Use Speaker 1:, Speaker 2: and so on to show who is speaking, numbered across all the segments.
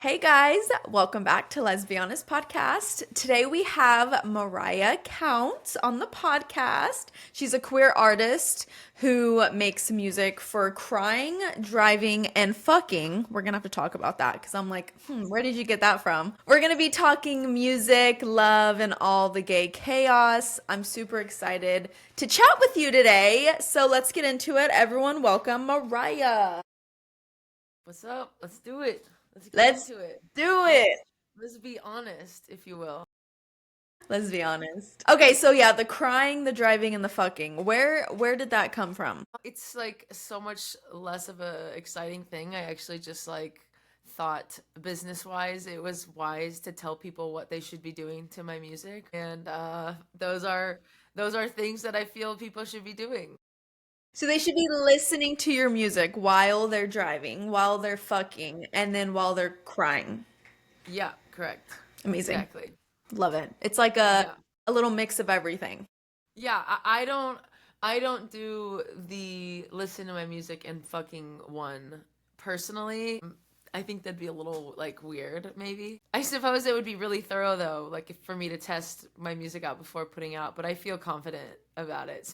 Speaker 1: Hey guys, welcome back to Let's Be Honest podcast. Today we have Mariah Counts on the podcast. She's a queer artist who makes music for crying, driving, and fucking. We're gonna have to talk about that because I'm like, where did you get that from? We're gonna be talking music, love, and all the gay chaos. I'm super excited to chat with you today. So let's get into it. Everyone, welcome Mariah.
Speaker 2: What's up? Let's do it. Let's get
Speaker 1: Let's
Speaker 2: into it.
Speaker 1: do
Speaker 2: Let's
Speaker 1: it.
Speaker 2: let's be honest, if you will.
Speaker 1: Let's be honest. Okay, so yeah, the crying, the driving, and the fucking. Where did that come from?
Speaker 2: It's like so much less of a exciting thing. I actually just thought business wise it was wise to tell people what they should be doing to my music. And those are things that I feel people should be doing.
Speaker 1: So they should be listening to your music while they're driving, while they're fucking, and then while they're crying.
Speaker 2: Yeah, correct.
Speaker 1: Amazing.
Speaker 2: Exactly.
Speaker 1: Love it. It's like a
Speaker 2: Yeah.
Speaker 1: a little mix of everything.
Speaker 2: Yeah, I don't do the listen to my music and fucking one personally. I think that'd be a little like weird, maybe. I suppose it would be really thorough though, like for me to test my music out before putting out, but I feel confident about it.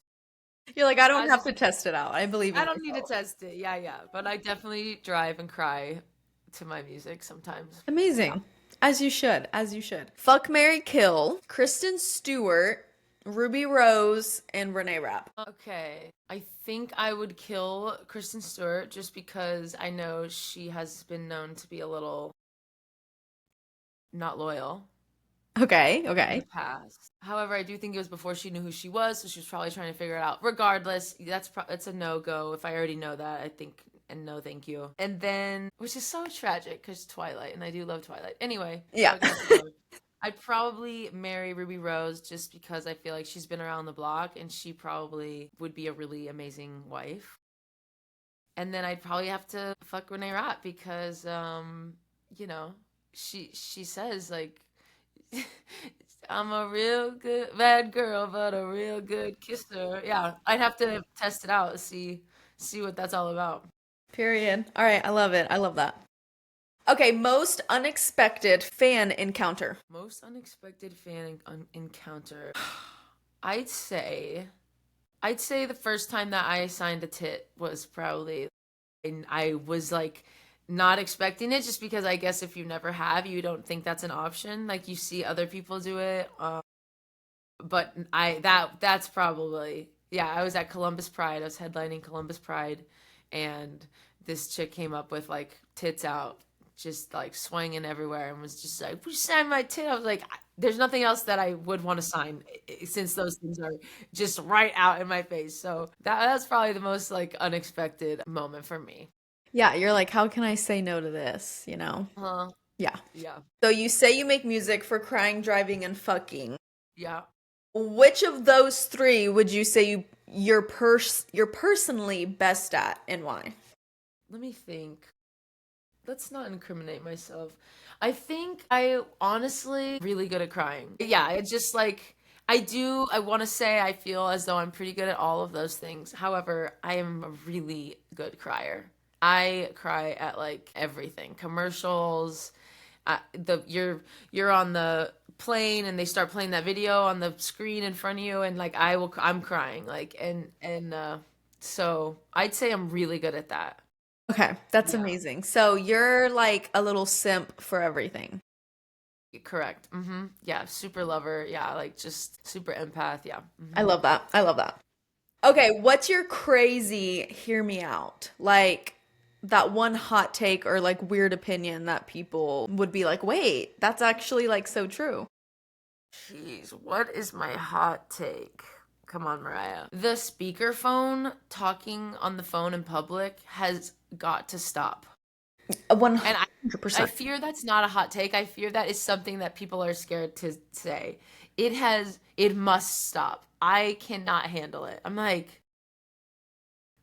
Speaker 1: You're like, I don't
Speaker 2: I
Speaker 1: have
Speaker 2: just
Speaker 1: to test it out. I believe
Speaker 2: I
Speaker 1: in
Speaker 2: don't need to
Speaker 1: myself.
Speaker 2: test it. Yeah, yeah, but I definitely drive and cry to my music sometimes. Yeah.
Speaker 1: Amazing. As you should, as you should. Fuck Mary Kill, Kristen Stewart, Ruby Rose, and Renee Rapp.
Speaker 2: Okay. I think I would kill Kristen Stewart just because I know she has been known to be a little not loyal
Speaker 1: Okay,
Speaker 2: in the
Speaker 1: okay.
Speaker 2: past. However, I do think it was before she knew who she was, so she was probably trying to figure it out. Regardless, that's a no-go. If I already know that, I think and no thank you. And then which is so tragic because Twilight, and I do love Twilight. Anyway,
Speaker 1: Yeah.
Speaker 2: fucking Ruby Rose. I'd probably marry Ruby Rose just because I feel like she's been around the block and she probably would be a really amazing wife. And then I'd probably have to fuck Renee Rapp because you know, she says like I'm a real good bad girl, but a real good kisser. Yeah, I'd have to test it out, see what that's all about.
Speaker 1: Period. All right, I love it. I love that. Okay, most unexpected fan encounter.
Speaker 2: Most unexpected fan encounter. I'd say I'd say the first time that I signed a tit was probably and I was like not expecting it just because I guess if you never have, you don't think that's an option. Like you see other people do it. But that's probably yeah, I was at Columbus Pride. I was headlining Columbus Pride and this chick came up with like tits out just like swinging everywhere and was just like, "Would you sign my tit?" I was like, "There's nothing else that I would want to sign since those things are just right out in my face." So that's probably the most like unexpected moment for me.
Speaker 1: Yeah, you're like, how can I say no to this? You know?
Speaker 2: Uh,
Speaker 1: Yeah.
Speaker 2: yeah,
Speaker 1: So you say you make music for crying, driving, and fucking.
Speaker 2: yeah.
Speaker 1: Which of those three would you say you're personally best at and why?
Speaker 2: Let me think. Let's not incriminate myself. I think I honestly really good at crying. Yeah, it's just like I want to say I feel as though I'm pretty good at all of those things. However, I am a really good crier. I cry at like everything. Commercials, the you're on the plane and they start playing that video on the screen in front of you and like I'm crying like and so I'd say I'm really good at that.
Speaker 1: Okay, that's
Speaker 2: Yeah.
Speaker 1: amazing. So you're like a little simp for everything.
Speaker 2: Correct. Yeah, super lover. Yeah, like just super empath. Yeah.
Speaker 1: I love that. I love that. Okay, what's your crazy hear me out? Like that one hot take or like weird opinion that people would be like, wait, that's actually like so true.
Speaker 2: Jeez, what is my hot take? Come on, Mariah. The speakerphone talking on the phone in public has got to stop.
Speaker 1: A
Speaker 2: And I
Speaker 1: 100%.
Speaker 2: fear that's not a hot take. I fear that is something that people are scared to say. It must stop. I cannot handle it.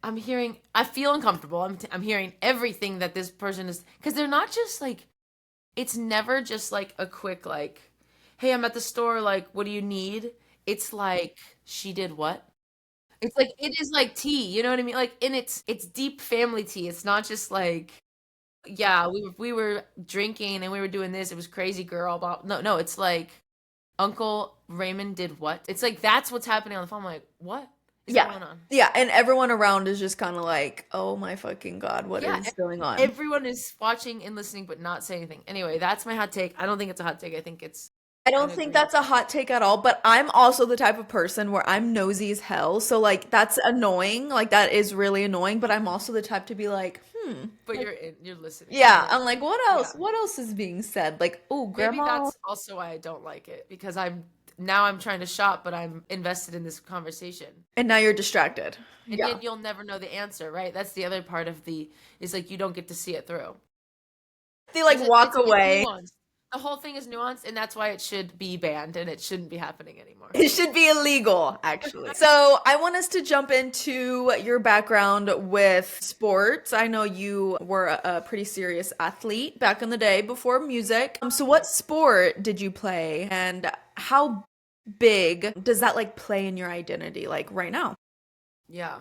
Speaker 2: I feel uncomfortable. I'm hearing everything that this person is, because they're not just like, it's never just like a quick, like, hey, I'm at the store, like, what do you need? It's like, she did what? It's like, it is like tea, you know what I mean? Like, and it's deep family tea. It's not just like, Yeah, we were drinking and we were doing this. It was crazy girl. No, it's like Uncle Raymond did what? It's like that's what's happening on the phone. I'm like, what is
Speaker 1: Yeah.
Speaker 2: going on?
Speaker 1: Yeah, and everyone around is just kind of like, "Oh my fucking God, what
Speaker 2: Yeah,
Speaker 1: is going on?"
Speaker 2: everyone is watching and listening but not saying anything. Anyway, that's my hot take. I don't think it's a hot take. I think it's
Speaker 1: I
Speaker 2: an
Speaker 1: don't think that's a
Speaker 2: agreement.
Speaker 1: hot take at all, but I'm also the type of person where I'm nosy as hell. So like that's annoying. Like that is really annoying, but I'm also the type to be like,
Speaker 2: But
Speaker 1: like
Speaker 2: you're listening.
Speaker 1: yeah,
Speaker 2: Yeah.
Speaker 1: I'm like, what else?
Speaker 2: Yeah.
Speaker 1: What else is being said? Like, oh,
Speaker 2: Maybe
Speaker 1: grandma.
Speaker 2: that's also why I don't like it because I'm trying to shop, but I'm invested in this conversation.
Speaker 1: And now you're distracted.
Speaker 2: And
Speaker 1: Yeah.
Speaker 2: yet you'll never know the answer, right? That's the other part of the is like you don't get to see it through.
Speaker 1: They like walk
Speaker 2: It's
Speaker 1: away.
Speaker 2: nuanced. The whole thing is nuanced, and that's why it should be banned and it shouldn't be happening anymore.
Speaker 1: It should be illegal, actually. So, I want us to jump into your background with sports. I know you were a pretty serious athlete back in the day before music. So, what
Speaker 2: Yep.
Speaker 1: sport did you play, and how big does that like play in your identity, like right now?
Speaker 2: Yeah.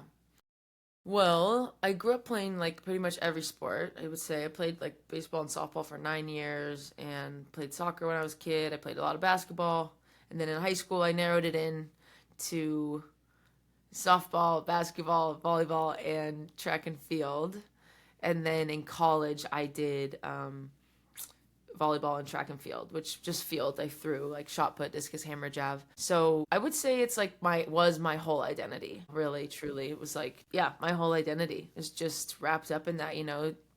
Speaker 2: Well, I grew up playing like pretty much every sport. I would say I played like baseball and softball for 9 years and played soccer when I was a kid. I played a lot of basketball. And then in high school, I narrowed it in to softball, basketball, volleyball, and track and field. And then in college, I did volleyball and track and field, which just field I threw like shot put, discus, hammer, jab. So I would say it's like my whole identity. Really, truly, it was like yeah, my whole identity is just wrapped up in that.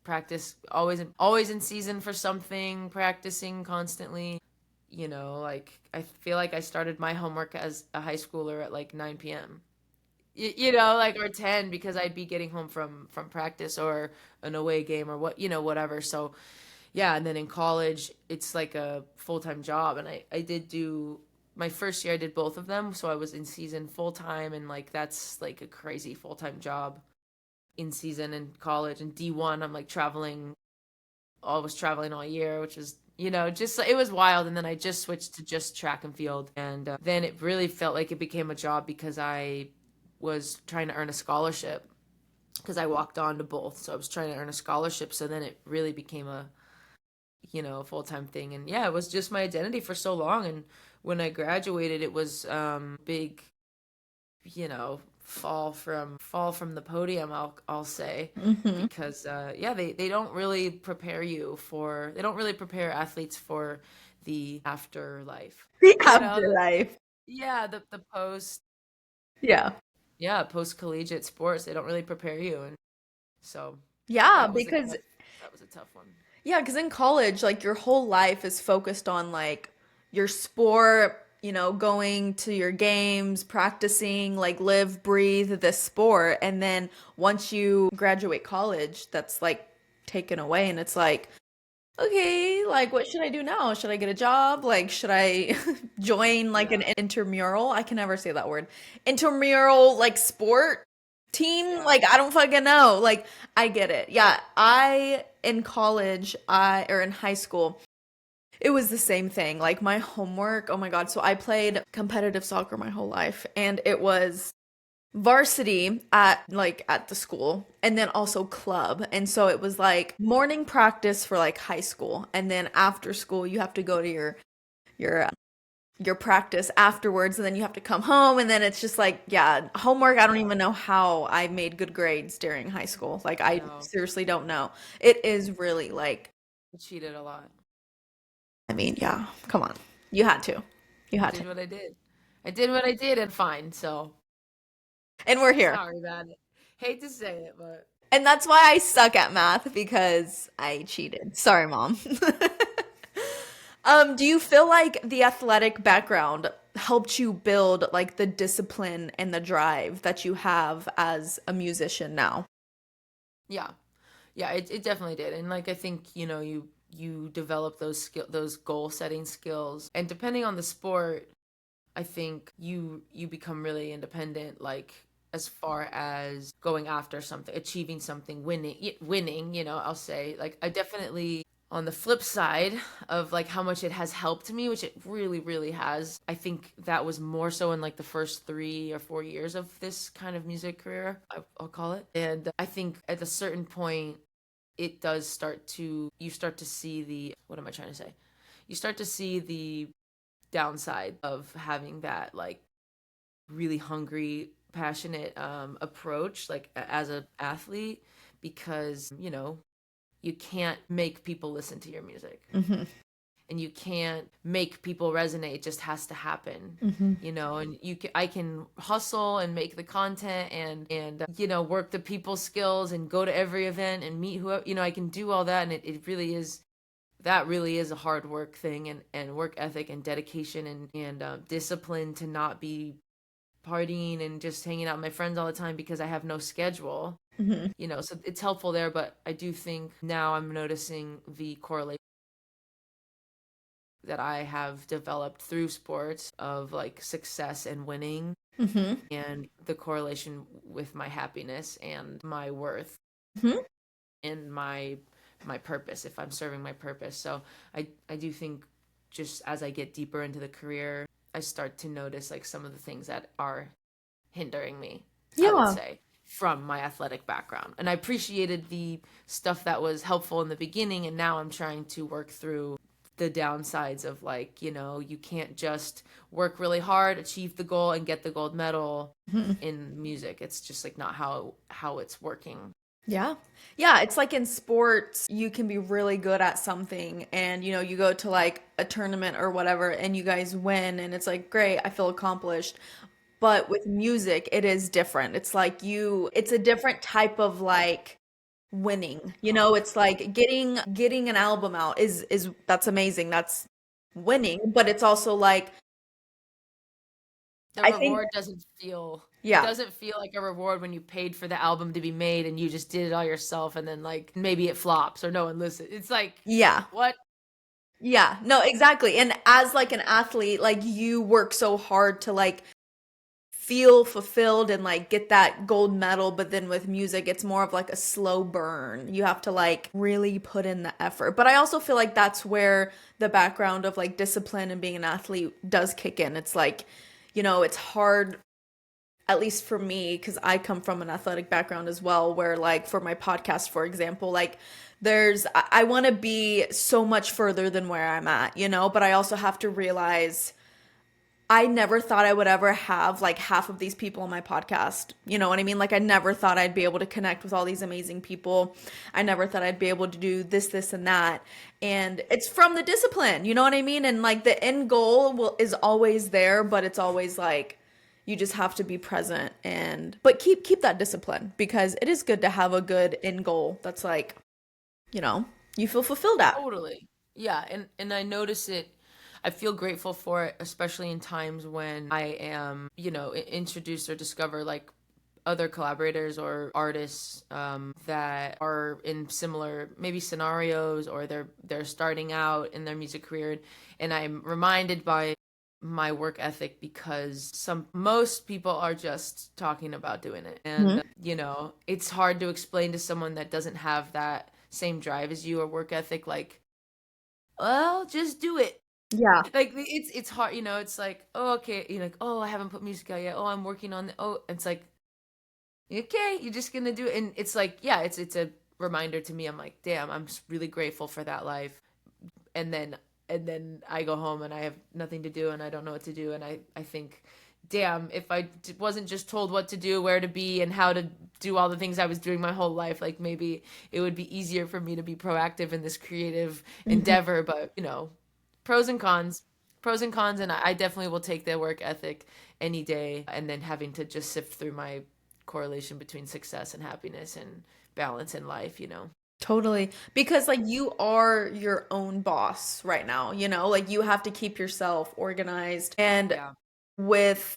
Speaker 2: Practice always in season for something, practicing constantly. Like I feel like I started my homework as a high schooler at like 9 p.m. Like or 10 because I'd be getting home from practice or an away game or whatever. So yeah, and then in college, it's like a full-time job. And I did do my first year, I did both of them. So I was in season full time, and like that's like a crazy full-time job in season in college. And D1, I'm like was traveling all year, which was, just it was wild. And then I just switched to just track and field. And then it really felt like it became a job because I was trying to earn a scholarship because I walked on to both. So I was trying to earn a scholarship. So then it really became a full-time thing. And yeah, it was just my identity for so long. And when I graduated, it was big, fall from the podium, I'll say,
Speaker 1: Hmm.
Speaker 2: because yeah, they don't really prepare athletes for the afterlife.
Speaker 1: The
Speaker 2: You know, the,
Speaker 1: afterlife.
Speaker 2: yeah, the post
Speaker 1: Yeah.
Speaker 2: yeah, post collegiate sports, they don't really prepare you. And so
Speaker 1: Yeah,
Speaker 2: that was a
Speaker 1: because
Speaker 2: tough that was a tough one.
Speaker 1: yeah, because in college, like your whole life is focused on like your sport, going to your games, practicing, like live, breathe this sport. And then once you graduate college, that's like taken away. And it's like, okay, like what should I do now? Should I get a job? Like, should I join like an
Speaker 2: Yeah.
Speaker 1: intramural? I can never say that word. Intramural, like sport team?
Speaker 2: Yeah.
Speaker 1: Like, I don't fucking know. Like, I get it. Yeah, in college, or in high school, it was the same thing. Like, my homework, oh my God. So, I played competitive soccer my whole life, and it was varsity at the school and then also club. And so it was like morning practice for like high school, and then after school you have to go to your your practice afterwards, and then you have to come home, and then it's just like yeah, homework. I don't
Speaker 2: Yeah.
Speaker 1: even know how I made good grades during high school. Like
Speaker 2: I
Speaker 1: I
Speaker 2: know.
Speaker 1: seriously don't know. It is really like
Speaker 2: I cheated a lot.
Speaker 1: I mean, yeah, come on. You had to. You
Speaker 2: I
Speaker 1: had to.
Speaker 2: did what I did. I did what I did and fine. So
Speaker 1: And we're here.
Speaker 2: sorry about it. Hate to say it, but
Speaker 1: And that's why I suck at math, because I cheated. Sorry, mom. Do you feel like the athletic background helped you build like the discipline and the drive that you have as a musician now?
Speaker 2: yeah. Yeah, it definitely did. And like I think, you develop those goal setting skills. And depending on the sport, I think you become really independent, like as far as going after something, achieving something, winning, I'll say. Like I definitely on the flip side of like how much it has helped me, which it really, really has, I think that was more so in like the first 3 or 4 years of this kind of music career, I'll call it. And I think at a certain point it does start to, you start to see the, what am I trying to say? You start to see the downside of having that like really hungry, passionate approach, like as an athlete, because, you know, you can't make people listen to your music.
Speaker 1: Mm-hmm.
Speaker 2: And you can't make people resonate. It just has to happen,
Speaker 1: Mm-hmm.
Speaker 2: you know. And I can hustle and make the content you know, work the people skills and go to every event and meet whoever, you know, I can do all that. And it really is, that really is a hard work thing, and work ethic and dedication and discipline to not be partying and just hanging out with my friends all the time because I have no schedule,
Speaker 1: Mm-hmm.
Speaker 2: you know. So it's helpful there, but I do think now I'm noticing the correlation that I have developed through sports of like success and winning,
Speaker 1: Mm-hmm.
Speaker 2: and the correlation with my happiness and my worth
Speaker 1: Mm-hmm.
Speaker 2: and my purpose, if I'm serving my purpose. So I do think just as I get deeper into the career, I start to notice like some of the things that are hindering me, I would
Speaker 1: Yeah.
Speaker 2: say, from my athletic background. And I appreciated the stuff that was helpful in the beginning, and now I'm trying to work through the downsides of like, you know, you can't just work really hard, achieve the goal and get the gold medal
Speaker 1: Mm-hmm.
Speaker 2: in music. It's just like not how it's working.
Speaker 1: Yeah. Yeah, it's like in sports, you can be really good at something and you know, you go to like a tournament or whatever and you guys win and it's like, great, I feel accomplished. But with music, it is different. It's like it's a different type of like winning. You know, it's like getting an album out is that's amazing. That's winning, but it's also like
Speaker 2: The
Speaker 1: I think
Speaker 2: reward doesn't feel, it
Speaker 1: yeah.
Speaker 2: doesn't feel like a reward when you paid for the album to be made and you just did it all yourself, and then like maybe it flops or no one listens. It's like,
Speaker 1: Yeah.
Speaker 2: what?
Speaker 1: Yeah. No, exactly. And as like an athlete, like you work so hard to like feel fulfilled and like get that gold medal, but then with music it's more of like a slow burn. You have to like really put in the effort. But I also feel like that's where the background of like discipline and being an athlete does kick in. It's like, you know, it's hard, at least for me, because I come from an athletic background as well, where like for my podcast, for example, like I want to be so much further than where I'm at, you know, but I also have to realize I never thought I would ever have like half of these people on my podcast. You know what I mean? Like I never thought I'd be able to connect with all these amazing people. I never thought I'd be able to do this, and that. And it's from the discipline, you know what I mean? And like the end goal is always there, but it's always like you just have to be present and but keep that discipline because it is good to have a good end goal that's like, you know, you feel fulfilled at.
Speaker 2: Totally. Yeah, and I notice it. I feel grateful for it, especially in times when I am, you know, introduced or discover like other collaborators or artists that are in similar maybe scenarios, or they're starting out in their music career, and I'm reminded by my work ethic, because most people are just talking about doing it, and
Speaker 1: Mhm.
Speaker 2: you know, it's hard to explain to someone that doesn't have that same drive as you or work ethic, like, well, just do it.
Speaker 1: Yeah.
Speaker 2: Like it's hard, you know. It's like, oh, okay, you're like, oh, I haven't put music out yet. Oh, I'm working on oh, it's like, okay, you're just gonna do it. And it's like, yeah, it's a reminder to me. I'm like, damn, I'm just really grateful for that life. And then I go home and I have nothing to do and I don't know what to do, and I think, damn, if I wasn't just told what to do, where to be, and how to do all the things I was doing my whole life, like maybe it would be easier for me to be proactive in this creative
Speaker 1: Mhm.
Speaker 2: endeavor. But you know, pros and cons, pros and cons, and I definitely will take the work ethic any day, and then having to just sift through my correlation between success and happiness and balance in life, you know.
Speaker 1: Totally. Because like you are your own boss right now, you know, like you have to keep yourself organized. And
Speaker 2: Yeah,
Speaker 1: with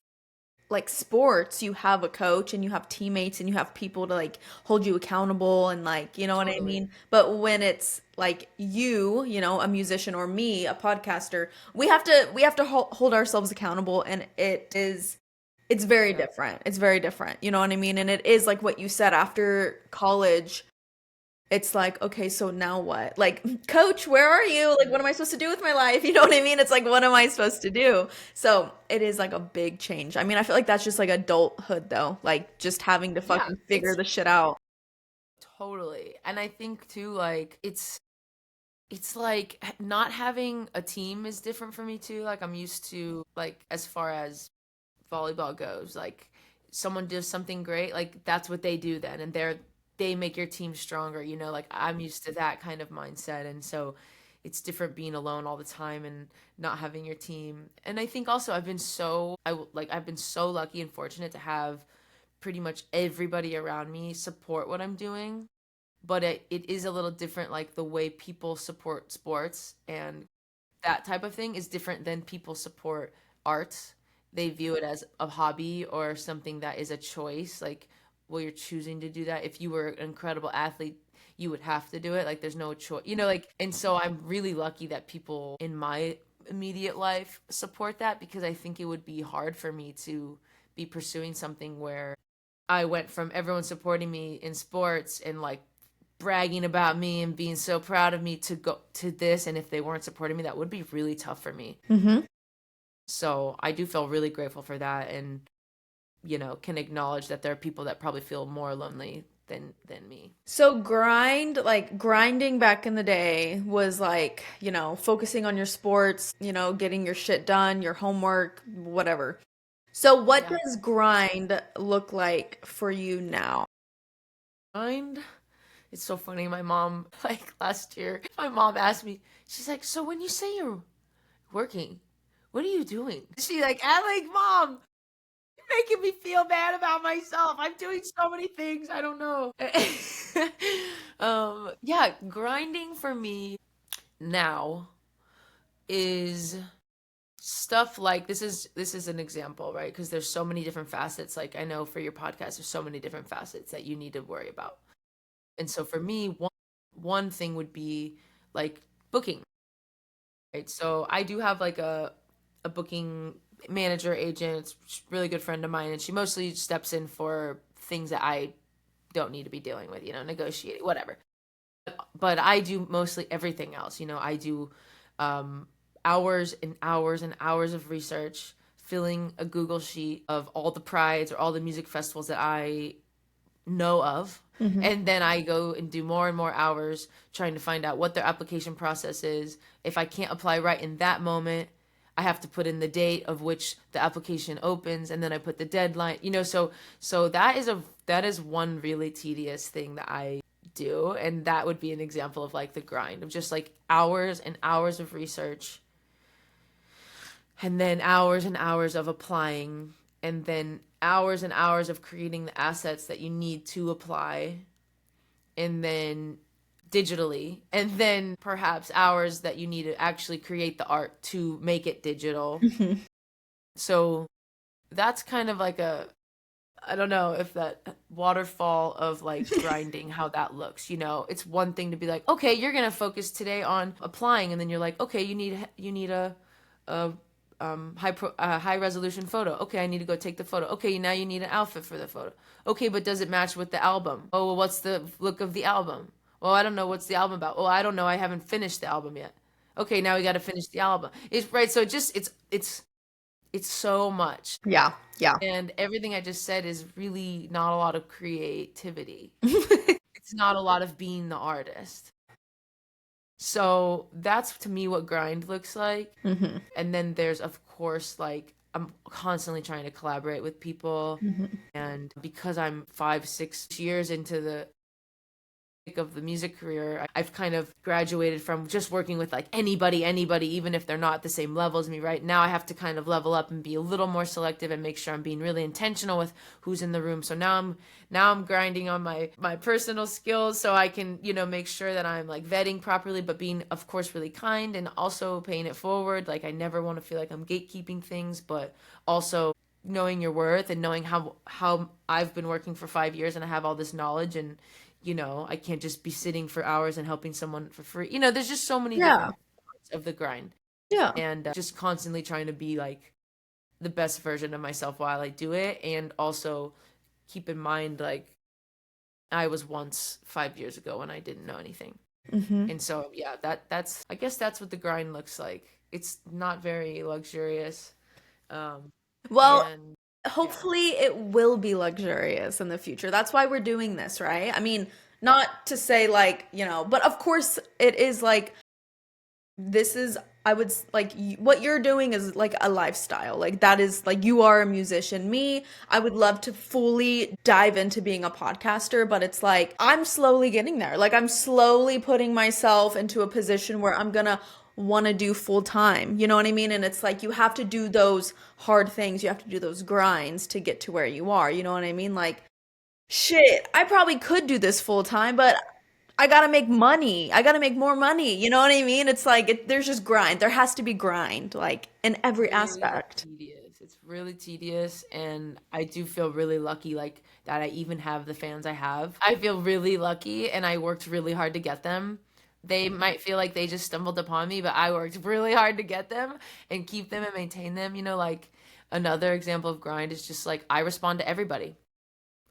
Speaker 1: like sports, you have a coach and you have teammates and you have people to like hold you accountable and like, you know what I
Speaker 2: totally.
Speaker 1: mean? But when it's like you know, a musician or me, a podcaster, we have to hold ourselves accountable and it's very
Speaker 2: Yeah.
Speaker 1: different. It's very different. You know what I mean? And it is like what you said after college. It's like, okay, so now what? Like, coach, where are you? Like, what am I supposed to do with my life? You know what I mean? It's like, what am I supposed to do? So it is like a big change. I mean, I feel like that's just like adulthood though, like just having to
Speaker 2: Yeah,
Speaker 1: fucking figure the shit out.
Speaker 2: Totally. And I think too, like it's like not having a team is different for me too. Like I'm used to, like, as far as volleyball goes, like someone does something great, like that's what they do then, and they make your team stronger, you know, like I'm used to that kind of mindset. And so it's different being alone all the time and not having your team. And I think also I've been so lucky and fortunate to have pretty much everybody around me support what I'm doing. But it is a little different, like the way people support sports and that type of thing is different than people support art. They view it as a hobby or something that is a choice. Like, well, you're choosing to do that. If you were an incredible athlete, you would have to do it. Like, there's no choice, you know, like, and so I'm really lucky that people in my immediate life support that, because I think it would be hard for me to be pursuing something where I went from everyone supporting me in sports and like bragging about me and being so proud of me to go to this, and if they weren't supporting me, that would be really tough for me.
Speaker 1: Mm-hmm.
Speaker 2: So I do feel really grateful for that, and can acknowledge that there are people that probably feel more lonely than me.
Speaker 1: So grinding back in the day was like, focusing on your sports, getting your shit done, your homework, whatever. So what
Speaker 2: Yeah.
Speaker 1: does grind look like for you now?
Speaker 2: Mind. It's so funny. My mom, like last year, my mom asked me, she's like, so when you say you're working, what are you doing? She like, I'm like, Mom, you're making me feel bad about myself. I'm doing so many things. I don't know. Yeah, grinding for me now is stuff like this is an example, right? Because there's so many different facets. Like I know for your podcast, there's so many different facets that you need to worry about. And so for me, one thing would be like booking, right? So I do have like a booking manager agent. It's a really good friend of mine, and she mostly steps in for things that I don't need to be dealing with, negotiating, whatever. But I do mostly everything else. I do hours and hours and hours of research, filling a Google sheet of all the prides or all the music festivals that I know of.
Speaker 1: Mm-hmm.
Speaker 2: And then I go and do more and more hours trying to find out what their application process is. If I can't apply right in that moment, I have to put in the date of which the application opens, and then I put the deadline. So that is one really tedious thing that I do, and that would be an example of like the grind of just like hours and hours of research, and then hours and hours of applying, and then hours and hours of creating the assets that you need to apply, and then digitally, and then perhaps hours that you need to actually create the art to make it digital.
Speaker 1: Mm-hmm.
Speaker 2: So that's kind of like I don't know if that waterfall of like grinding, how that looks. It's one thing to be like, okay, you're gonna focus today on applying, and then you're like, okay, you need a high resolution photo. Okay, I need to go take the photo. Okay, now you need an outfit for the photo. Okay, but does it match with the album? Oh, well, what's the look of the album? Well, I don't know, what's the album about. Well, I don't know, I haven't finished the album yet. Okay, now we got to finish the album. It's right. So it's so much.
Speaker 1: Yeah, yeah.
Speaker 2: And everything I just said is really not a lot of creativity. It's not a lot of being the artist. So that's to me what grind looks like.
Speaker 1: Mm-hmm.
Speaker 2: And then there's, of course, like I'm constantly trying to collaborate with people.
Speaker 1: Mm-hmm.
Speaker 2: And because I'm 5, 6 years into the of the music career, I've kind of graduated from just working with like anybody, even if they're not at the same level as me. Right now I have to kind of level up and be a little more selective and make sure I'm being really intentional with who's in the room. So now I'm grinding on my personal skills, so I can make sure that I'm like vetting properly, but being, of course, really kind and also paying it forward. Like I never want to feel like I'm gatekeeping things, but also knowing your worth and knowing how I've been working for 5 years and I have all this knowledge, and I can't just be sitting for hours and helping someone for free. There's just so many
Speaker 1: Yeah,
Speaker 2: different parts of the grind,
Speaker 1: yeah.
Speaker 2: and just constantly trying to be like the best version of myself while I do it. And also keep in mind, like, I was once 5 years ago when I didn't know anything.
Speaker 1: Mm-hmm.
Speaker 2: And so, yeah, that's, I guess that's what the grind looks like. It's not very luxurious. Um,
Speaker 1: Well,
Speaker 2: and yeah.
Speaker 1: hopefully it will be luxurious in the future. That's why we're doing this, right? I mean, Not to say like, but of course it is like this is I would like what you're doing is like a lifestyle. Like that is like you are a musician. Me, I would love to fully dive into being a podcaster, but it's like I'm slowly getting there. Like I'm slowly putting myself into a position where I'm gonna want to do full time. You know what I mean? And it's like you have to do those hard things. You have to do those grinds to get to where you are. You know what I mean? Like shit, I probably could do this full time, but I gotta make money. I gotta make more money. You know what I mean? It's like there's just grind. There has to be grind, like in every
Speaker 2: Really
Speaker 1: aspect.
Speaker 2: tedious. It's really tedious, and I do feel really lucky, like that I even have the fans I have. I feel really lucky, and I worked really hard to get them. They might feel like they just stumbled upon me, but I worked really hard to get them and keep them and maintain them. Like another example of grind is just like I respond to everybody.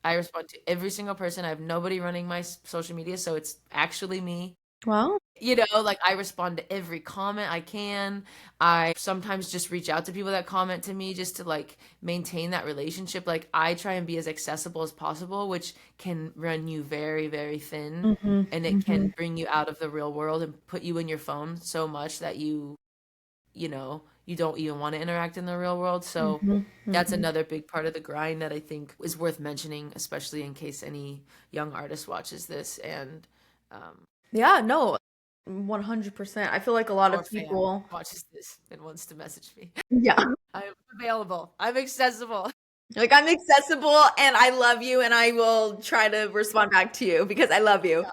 Speaker 2: I respond to every single person. I have nobody running my social media, so it's actually me.
Speaker 1: Well,
Speaker 2: Like I respond to every comment I can. I sometimes just reach out to people that comment to me just to like maintain that relationship. Like I try and be as accessible as possible, which can run you very, very thin,
Speaker 1: hmm
Speaker 2: and it
Speaker 1: hmm
Speaker 2: can bring you out of the real world and put you in your phone so much that you don't even want to interact in the real world. So
Speaker 1: hmm
Speaker 2: that's
Speaker 1: hmm
Speaker 2: another big part of the grind that I think is worth mentioning, especially in case any young artist watches this and
Speaker 1: Yeah, no, 100%. I feel like a lot
Speaker 2: or
Speaker 1: of
Speaker 2: fan
Speaker 1: people,
Speaker 2: watches this and wants to message me.
Speaker 1: yeah,
Speaker 2: I'm available. I'm accessible.
Speaker 1: like I'm accessible and I love you and I will try to respond back to you because I love you.
Speaker 2: Yeah,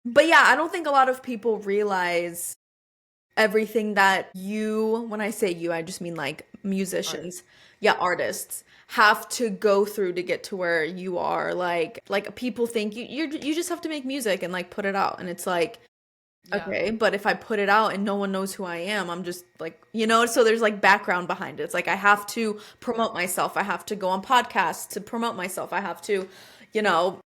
Speaker 1: But yeah, I don't think a lot of people realize everything that you, when I say you, I just mean like
Speaker 2: artist.
Speaker 1: musicians, yeah, artists have to go through to get to where you are. Like people think you just have to make music and like put it out, and it's like
Speaker 2: Yeah,
Speaker 1: okay, but if I put it out and no one knows who I am, I'm just like, so there's like background behind it. It's like I have to promote myself. I have to go on podcasts to promote myself. I have to, you know,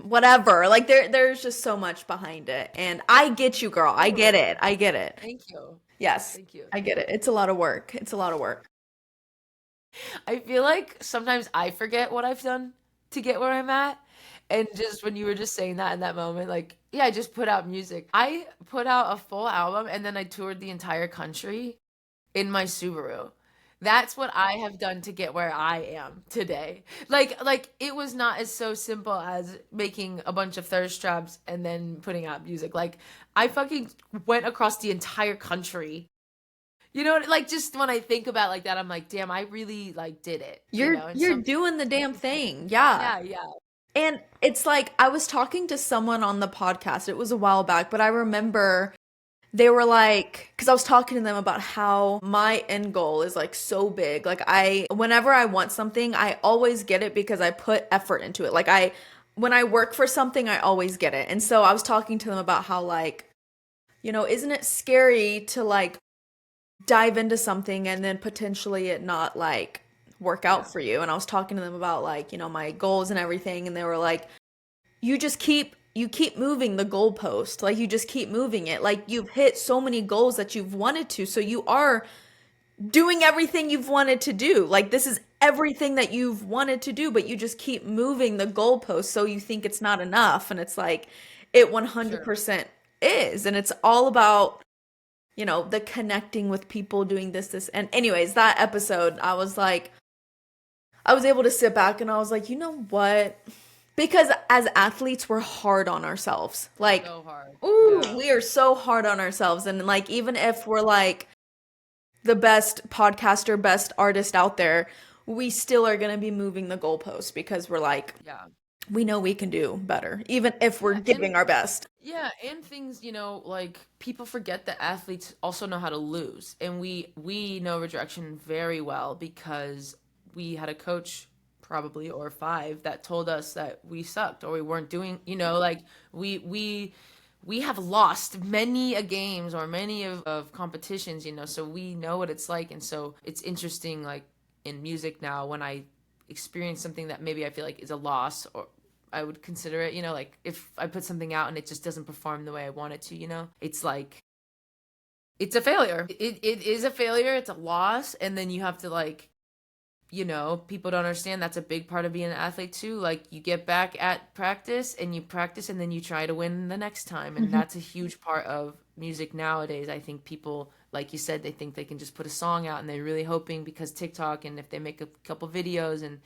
Speaker 1: whatever. Like there's just so much behind it. And I get you, girl. I get
Speaker 2: totally.
Speaker 1: it. I get it.
Speaker 2: Thank you.
Speaker 1: Yes,
Speaker 2: Thank you.
Speaker 1: I get it. It's a lot of work. It's a lot of work.
Speaker 2: I feel like sometimes I forget what I've done to get where I'm at. And just when you were just saying that in that moment, like, yeah, I just put out music. I put out a full album and then I toured the entire country in my Subaru. That's what I have done to get where I am today. Like it was not as so simple as making a bunch of thirst traps and then putting out music. Like I fucking went across the entire country. Like just when I think about like that, I'm like, damn, I really like did it,
Speaker 1: You're
Speaker 2: and
Speaker 1: you're
Speaker 2: some
Speaker 1: doing the damn thing. Yeah.
Speaker 2: yeah, yeah.
Speaker 1: And it's like I was talking to someone on the podcast. It was a while back, but I remember they were like, because I was talking to them about how my end goal is like so big. Like whenever I want something, I always get it because I put effort into it. Like when I work for something, I always get it. And so I was talking to them about how like, isn't it scary to like dive into something and then potentially it not like work out
Speaker 2: Yeah,
Speaker 1: for you? And I was talking to them about like, my goals and everything. And they were like, you keep moving the goalpost. Like you just keep moving it. Like you've hit so many goals that you've wanted to. So you are doing everything you've wanted to do. Like this is everything that you've wanted to do, but you just keep moving the goalpost so you think it's not enough. And it's like it
Speaker 2: sure.
Speaker 1: 100% is. And it's all about, the connecting with people doing this. And anyways, that episode, I was able to sit back and I was like, you know what? Because as athletes, we're hard on ourselves. Like,
Speaker 2: So hard.
Speaker 1: ooh,
Speaker 2: Yeah.
Speaker 1: we are so hard on ourselves. And like, even if we're like the best podcaster, best artist out there, we still are going to be moving the goalposts because we're like,
Speaker 2: Yeah.
Speaker 1: we know we can do better, even if we're
Speaker 2: Yeah, and
Speaker 1: giving our best.
Speaker 2: yeah, and things, like people forget that athletes also know how to lose. And we know rejection very well because we had a coach probably or five that told us that we sucked or we weren't doing, like we have lost many a games or many of competitions, so we know what it's like. And so it's interesting, like in music now, when I experience something that maybe I feel like is a loss, or I would consider it, like if I put something out and it just doesn't perform the way I want it to, it's like it's a failure. It is a failure, it's a loss, and then you have to like people don't understand that's a big part of being an athlete too. Like you get back at practice and you practice and then you try to win the next time. And
Speaker 1: Hmm.
Speaker 2: that's a huge part of music nowadays. I think people, like you said, they think they can just put a song out and they're really hoping because TikTok and if they make a couple videos and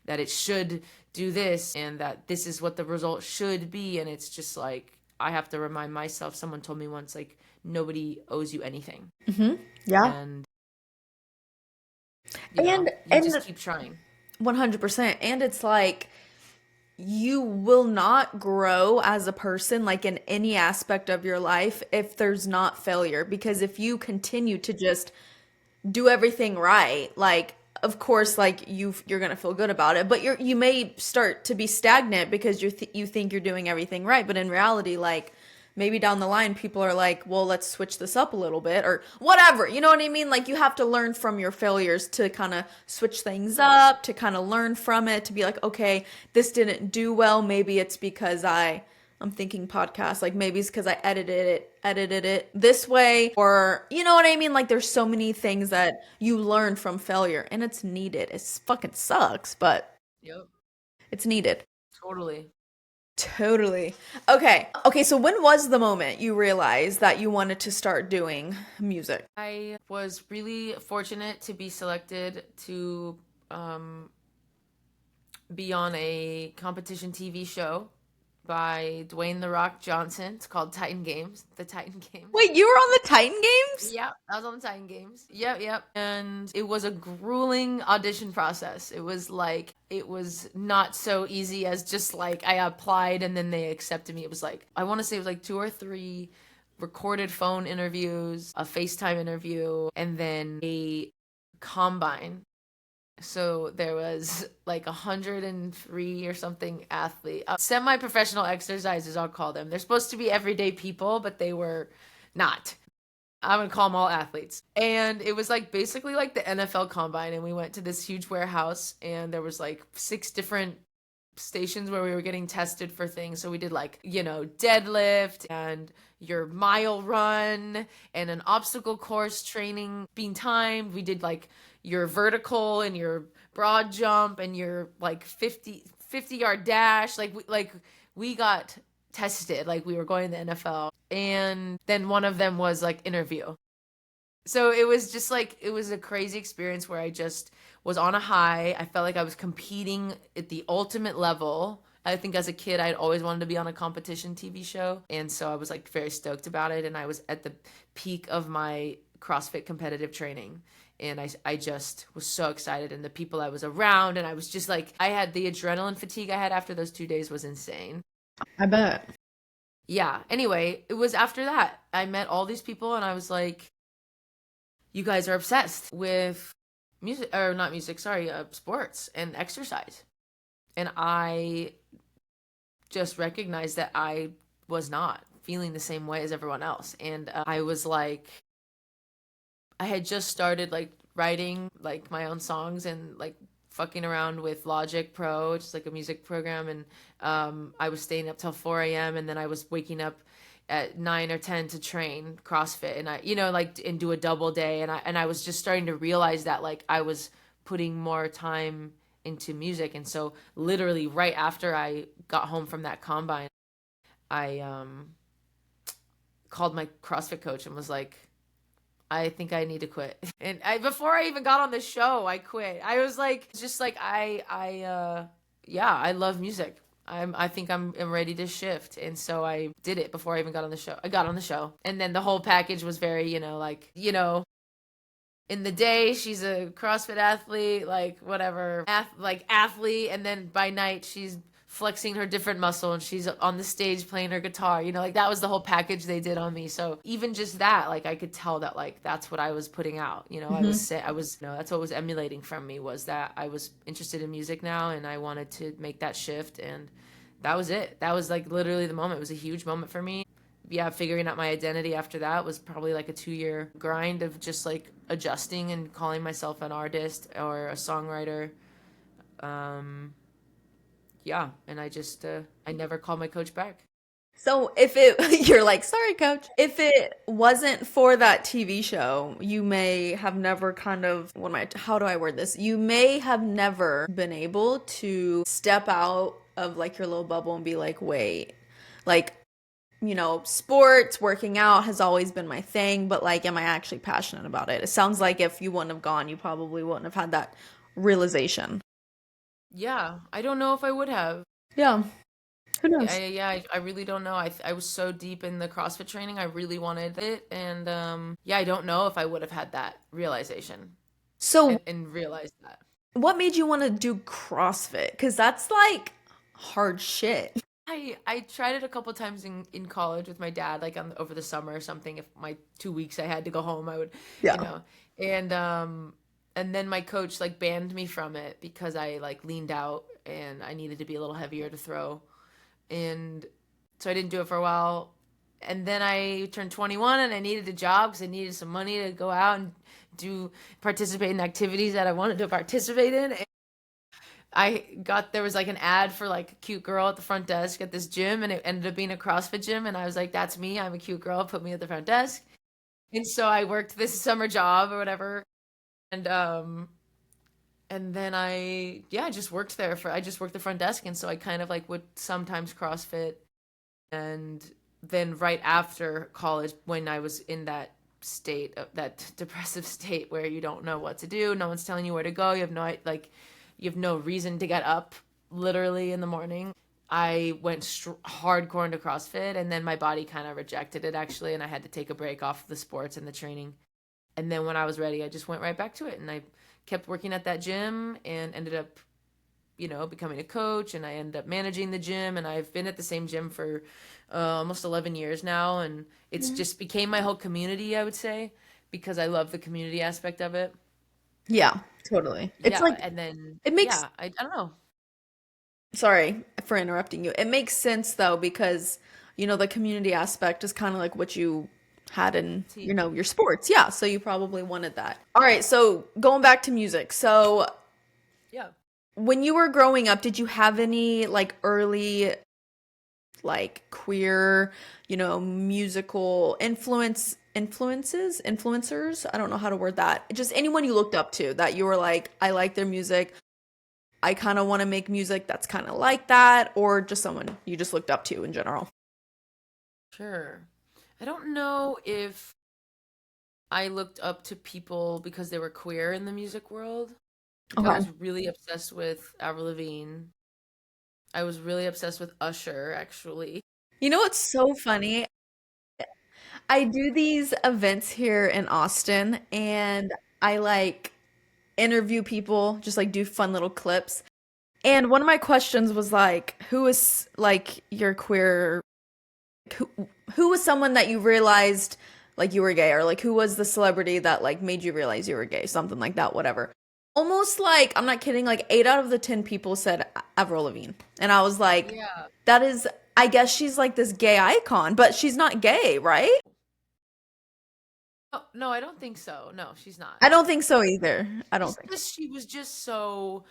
Speaker 2: that it should do this and that this is what the result should be. And it's just like, I have to remind myself, someone told me once, like, nobody owes you anything.
Speaker 1: Hmm. Yeah.
Speaker 2: And, you just
Speaker 1: And
Speaker 2: keep trying.
Speaker 1: 100%. And it's like you will not grow as a person, like in any aspect of your life, if there's not failure. Because if you continue to just do everything right, like of course, like you're gonna feel good about it, but you may start to be stagnant because you think you're doing everything right, but in reality, like maybe down the line, people are like, well, let's switch this up a little bit or whatever. You know what I mean? Like you have to learn from your failures to kind of switch things up, to kind of learn from it, to be like, okay, this didn't do well. Maybe it's because I'm thinking podcast, like maybe it's because I edited it this way, or you know what I mean? Like there's so many things that you learn from failure and it's needed. It fucking sucks, but
Speaker 2: Yep.
Speaker 1: it's needed.
Speaker 2: Totally.
Speaker 1: Totally. Okay, so when was the moment you realized that you wanted to start doing music?
Speaker 2: I was really fortunate to be selected to um, be on a competition TV show by Dwayne The Rock Johnson. It's called Titan Games, the Titan Games.
Speaker 1: Wait, you were on the Titan Games?
Speaker 2: Yeah, I was on the Titan Games. Yep, yep. And it was a grueling audition process. It was not so easy as just like I applied and then they accepted me. It was like, I want to say it was like two or three recorded phone interviews, a FaceTime interview, and then a combine. So there was like 103 or something athlete, semi-professional exercises, I'll call them. They're supposed to be everyday people, but they were not. I'm gonna call them all athletes. And it was like basically like the NFL combine. And we went to this huge warehouse and there was like six different stations where we were getting tested for things. So we did like, deadlift and your mile run and an obstacle course training being timed. We did like your vertical and your broad jump and your like 50-yard dash. We got tested like we were going to the NFL. And then one of them was like interview. So it was just like it was a crazy experience where I just was on a high. I felt like I was competing at the ultimate level. I think as a kid I'd always wanted to be on a competition TV show, and so I was like very stoked about it, and I was at the peak of my CrossFit competitive training. And I just was so excited, and the people I was around, and I was just like, I had the adrenaline fatigue I had after those 2 days was insane.
Speaker 1: I bet.
Speaker 2: Yeah. Anyway, it was after that I met all these people, and I was like, you guys are obsessed with music, or not music, sorry, sports and exercise. And I just recognized that I was not feeling the same way as everyone else. And I was like, I had just started like writing like my own songs and like fucking around with Logic Pro, which is like a music program. And I was staying up till 4 a.m. and then I was waking up at 9 or 10 to train CrossFit, and I, like, and do a double day. And I was just starting to realize that like I was putting more time into music. And so literally right after I got home from that combine, I called my CrossFit coach and was like, I think I need to quit. And before I even got on the show, I quit. I was like, just like, yeah, I love music. I think I'm ready to shift. And so I did it before I even got on the show. I got on the show. And then the whole package was very, in the day, she's a CrossFit athlete, like whatever, like athlete. And then by night, she's flexing her different muscle and she's on the stage playing her guitar, like that was the whole package they did on me. So even just that, like I could tell that like that's what I was putting out. I was that's what was emulating from me, was that I was interested in music now and I wanted to make that shift. And that was it. That was like literally the moment. It was a huge moment for me. Yeah, figuring out my identity after that was probably like a 2-year grind of just like adjusting and calling myself an artist or a songwriter. Yeah, and I just I never called my coach back.
Speaker 1: So if it, you're like, sorry, coach. If it wasn't for that TV show, you may have never kind of, how do I word this? You may have never been able to step out of like your little bubble and be like, wait, like, sports, working out has always been my thing, but like, am I actually passionate about it? It sounds like if you wouldn't have gone, you probably wouldn't have had that realization.
Speaker 2: Yeah, I don't know if I would have.
Speaker 1: Yeah. Who knows?
Speaker 2: Yeah, I really don't know. I was so deep in the CrossFit training. I really wanted it, and yeah, I don't know if I would have had that realization
Speaker 1: So
Speaker 2: and realized that.
Speaker 1: what made you want to do CrossFit? Because that's like hard shit.
Speaker 2: I tried it a couple times in college with my dad, like over the summer or something. If my 2 weeks I had to go home, I would, you
Speaker 1: Yeah.
Speaker 2: know, and then my coach like banned me from it because I like leaned out and I needed to be a little heavier to throw, and so I didn't do it for a while. And then I turned 21 and I needed a job because I needed some money to go out and do participate in activities that I wanted to participate in. There was like an ad for like a cute girl at the front desk at this gym, and it ended up being a CrossFit gym, and I was like, that's me, I'm a cute girl, put me at the front desk. And so I worked this summer job or whatever, and then I just worked there for I just worked the front desk, and so I kind of like would sometimes CrossFit. And then right after college, when I was in that state of that depressive state where you don't know what to do, no one's telling you where to go, you have no reason to get up literally in the morning. I went hardcore into CrossFit, and then my body kind of rejected it actually, and I had to take a break off the sports and the training. And then when I was ready, I just went right back to it, and I kept working at that gym and ended up, becoming a coach, and I ended up managing the gym, and I've been at the same gym for almost 11 years now, and it's
Speaker 1: Mhm.
Speaker 2: just became my whole community, I would say, because I love the community aspect of it.
Speaker 1: Yeah, totally. It's
Speaker 2: Yeah,
Speaker 1: like
Speaker 2: and then
Speaker 1: it makes
Speaker 2: yeah, I don't know.
Speaker 1: sorry for interrupting you. It makes sense though because the community aspect is kind of like what you had in,
Speaker 2: TV.
Speaker 1: your sports. Yeah, so you probably wanted that. All right, so going back to music. So
Speaker 2: Yeah.
Speaker 1: when you were growing up, did you have any like early like queer, musical influencers? I don't know how to word that. Just anyone you looked up to that you were like, I like their music. I kind of want to make music that's kind of like that, or just someone you just looked up to in general.
Speaker 2: Sure. I don't know if I looked up to people because they were queer in the music world. Like I
Speaker 1: Okay.
Speaker 2: was really obsessed with Avril Lavigne. I was really obsessed with Usher, actually.
Speaker 1: You know what's so funny? I do these events here in Austin and I like interview people, just like do fun little clips. And one of my questions was like, who is like your queer who, who was someone that you realized like you were gay, or like who was the celebrity that like made you realize you were gay, something like that, whatever. Almost like, I'm not kidding, like 8 out of the 10 people said Avril Lavigne. And I was like,
Speaker 2: Yeah.
Speaker 1: that is, I guess she's like this gay icon, but she's not gay, right?
Speaker 2: Oh, no, I don't think so. No, she's not.
Speaker 1: I don't think so either. I don't think so.
Speaker 2: She was just so,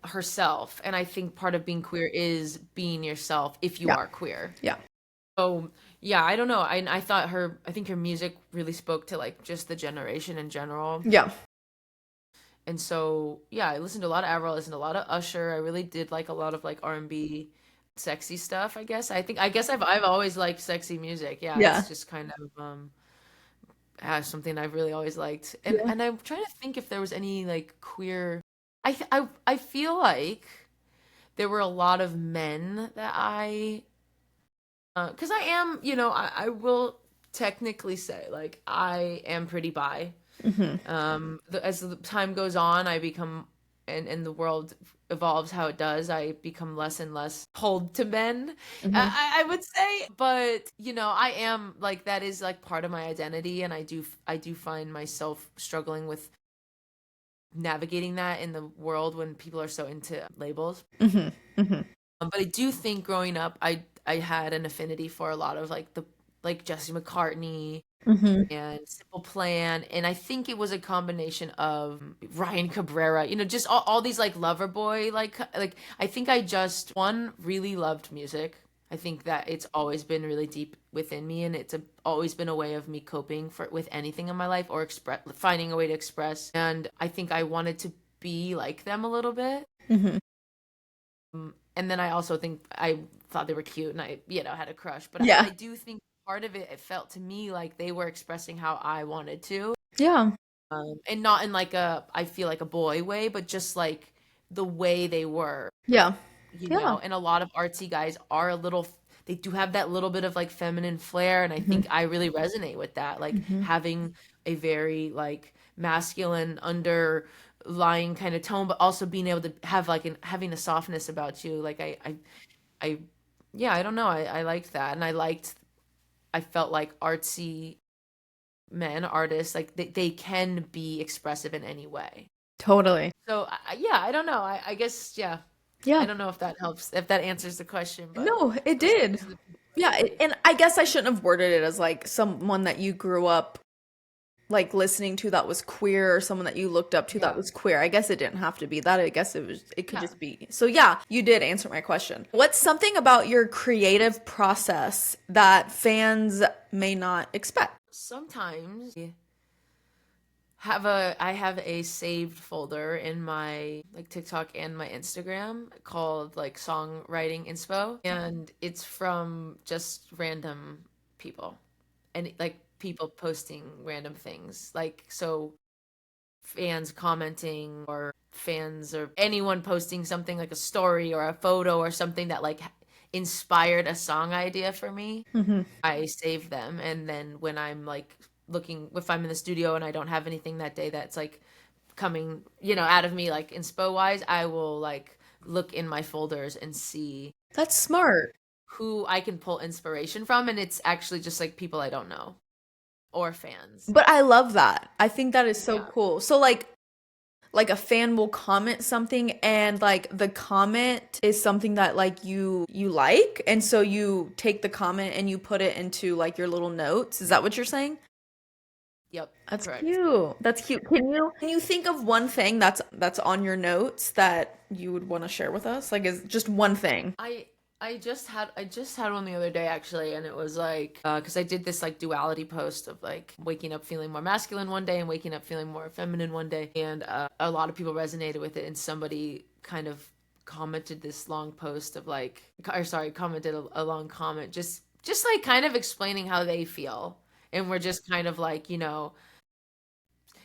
Speaker 2: herself. And I think part of being queer is being yourself if you
Speaker 1: Yeah.
Speaker 2: are queer.
Speaker 1: Yeah.
Speaker 2: So, yeah, I don't know. I think her music really spoke to like just the generation in general.
Speaker 1: Yeah.
Speaker 2: And so, yeah, I listened to a lot of Avril, I listened to a lot of Usher. I really did like a lot of like R&B sexy stuff, I guess. I guess I've always liked sexy music. Yeah,
Speaker 1: Yeah.
Speaker 2: it's just kind of something I've really always liked. And
Speaker 1: Yeah.
Speaker 2: and I'm trying to think if there was any like queer I feel like there were a lot of men that I because I am, I will technically say like I am pretty bi.
Speaker 1: Hmm.
Speaker 2: As the time goes on, I become and the world evolves how it does, I become less and less pulled to men.
Speaker 1: Hmm.
Speaker 2: I would say, but I am like that is like part of my identity, and I do find myself struggling with navigating that in the world when people are so into labels.
Speaker 1: Hmm. Hmm.
Speaker 2: But I do think growing up, I had an affinity for a lot of like the like Jesse McCartney
Speaker 1: Hmm.
Speaker 2: and Simple Plan, and I think it was a combination of Ryan Cabrera, just all these like lover boy like I think I just one really loved music. I think that it's always been really deep within me, and always been a way of me coping with anything in my life, or finding a way to express. And I think I wanted to be like them a little bit.
Speaker 1: Hmm.
Speaker 2: And then I also think I thought they were cute, and I, had a crush. But
Speaker 1: Yeah.
Speaker 2: I do think part of it felt to me like they were expressing how I wanted to,
Speaker 1: Yeah.
Speaker 2: and not in like I feel like a boy way, but just like the way they were,
Speaker 1: Yeah. Yeah.
Speaker 2: And a lot of artsy guys are they do have that little bit of like feminine flair, and I
Speaker 1: Hmm.
Speaker 2: think I really resonate with that, like
Speaker 1: Hmm.
Speaker 2: having a very like masculine underlying kind of tone, but also being able to have like having a softness about you. Like I yeah, I don't know, I liked that, and I felt like artsy men, artists, like they can be expressive in any way.
Speaker 1: Totally.
Speaker 2: So yeah, I don't know. I guess, yeah. I
Speaker 1: Yeah.
Speaker 2: don't know if that helps, if that answers the question, but
Speaker 1: No, it did.
Speaker 2: those are the people I
Speaker 1: Yeah,
Speaker 2: relate.
Speaker 1: and I guess I shouldn't have worded it as like someone that you grew up like listening to that was queer, or someone that you looked up to that
Speaker 2: Yeah.
Speaker 1: was queer. I guess it didn't have to be that. I guess it could
Speaker 2: Yeah.
Speaker 1: just be. So yeah, you did answer my question. What's something about your creative process that fans may not expect?
Speaker 2: Sometimes I have a saved folder in my like TikTok and my Instagram called like songwriting inspo, and it's from just random people, and like people posting random things, like, so fans commenting, or fans or anyone posting something like a story or a photo or something that like inspired a song idea for me.
Speaker 1: Hmm.
Speaker 2: I save them, and then when I'm like looking, if I'm in the studio and I don't have anything that day that's like coming, out of me like inspo wise, I will like look in my folders and see
Speaker 1: That's smart.
Speaker 2: who I can pull inspiration from, and it's actually just like people I don't know, or fans.
Speaker 1: But I love that. I think that is so
Speaker 2: Yeah.
Speaker 1: cool. So like a fan will comment something, and like the comment is something that like you like, and so you take the comment and you put it into like your little notes. Is that what you're saying?
Speaker 2: Yep,
Speaker 1: That's
Speaker 2: correct.
Speaker 1: cute. That's cute. Can you think of one thing that's on your notes that you would want to share with us? Like, is just one thing.
Speaker 2: I I just had one the other day actually, and it was like, because I did this like duality post of like waking up feeling more masculine one day and waking up feeling more feminine one day, and a lot of people resonated with it, and somebody kind of commented this long post of like, or sorry, commented a long comment, just like kind of explaining how they feel, and we're just kind of like,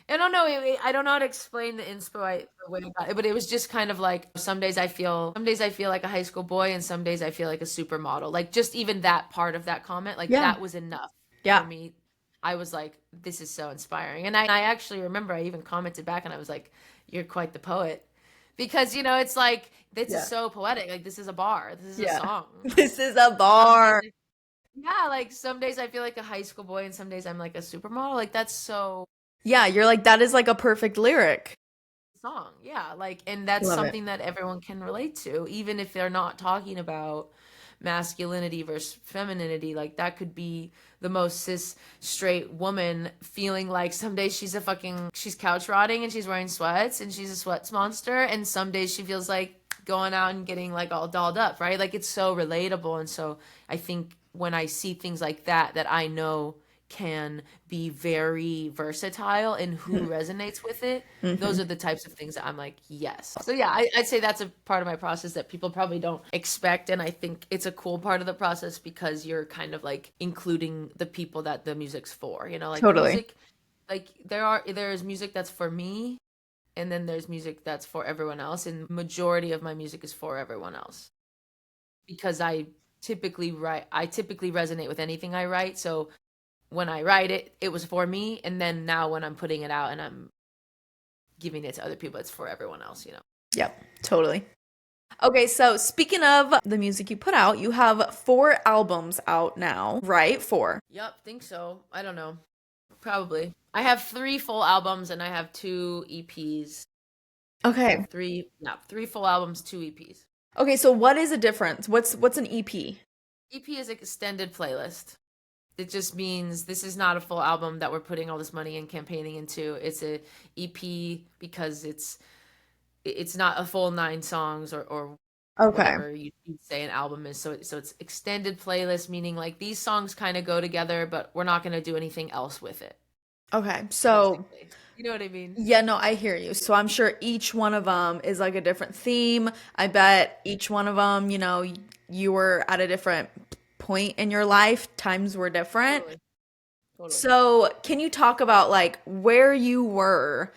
Speaker 2: I don't know. I don't know how to explain the inspo the way I got it, but it was just kind of like some days I feel like a high school boy, and some days I feel like a supermodel. Like just even that part of that comment, like
Speaker 1: Yeah.
Speaker 2: that was enough for
Speaker 1: Yeah.
Speaker 2: me. I was like, this is so inspiring, and I actually remember I even commented back, and I was like, you're quite the poet, because it's like this is
Speaker 1: Yeah.
Speaker 2: so poetic. Like this is a bar. This is a
Speaker 1: Yeah.
Speaker 2: song.
Speaker 1: This is a
Speaker 2: Some days,
Speaker 1: bar.
Speaker 2: yeah, like some days I feel like a high school boy, and some days I'm like a supermodel. Like that's so
Speaker 1: Yeah, you're like that is like a perfect lyric.
Speaker 2: song. Yeah, like, and that's
Speaker 1: Love it.
Speaker 2: something that everyone can relate to, even if they're not talking about masculinity versus femininity. Like that could be the most cis straight woman feeling like some days she's couch rotting and she's wearing sweats and she's a sweats monster, and some days she feels like going out and getting like all dolled up, right? Like it's so relatable. And so I think when I see things like that I know can be very versatile in who resonates with it,
Speaker 1: Hmm.
Speaker 2: those are the types of things that I'm like, yes. So yeah, I'd say that's a part of my process that people probably don't expect, and I think it's a cool part of the process because you're kind of like including the people that the music's for. Like
Speaker 1: Totally.
Speaker 2: music, like there's music that's for me, and then there's music that's for everyone else, and majority of my music is for everyone else because I typically resonate with anything I write. So when I write it, it was for me, and then now when I'm putting it out and I'm giving it to other people, it's for everyone else.
Speaker 1: Yep, totally. Okay, so speaking of the music you put out, you have 4 albums out now, right? Four.
Speaker 2: Yep, think so. I don't know. Probably. I have 3 full albums and I have 2 EPs.
Speaker 1: Okay.
Speaker 2: No, 3 full albums, 2 EPs.
Speaker 1: Okay, so what is a difference? What's an EP?
Speaker 2: EP is an extended playlist. It just means this is not a full album that we're putting all this money and campaigning into. It's a EP because it's not a full 9 songs or
Speaker 1: Okay.
Speaker 2: whatever you'd say an album is. So it's extended playlist, meaning like these songs kind of go together, but we're not going to do anything else with it,
Speaker 1: Okay. So,
Speaker 2: basically. You know what I mean?
Speaker 1: yeah, no, I hear you. So I'm sure each one of them is like a different theme. I bet each one of them, you were at a different point in your life. Times were different.
Speaker 2: Totally. Totally.
Speaker 1: So, can you talk about like where you were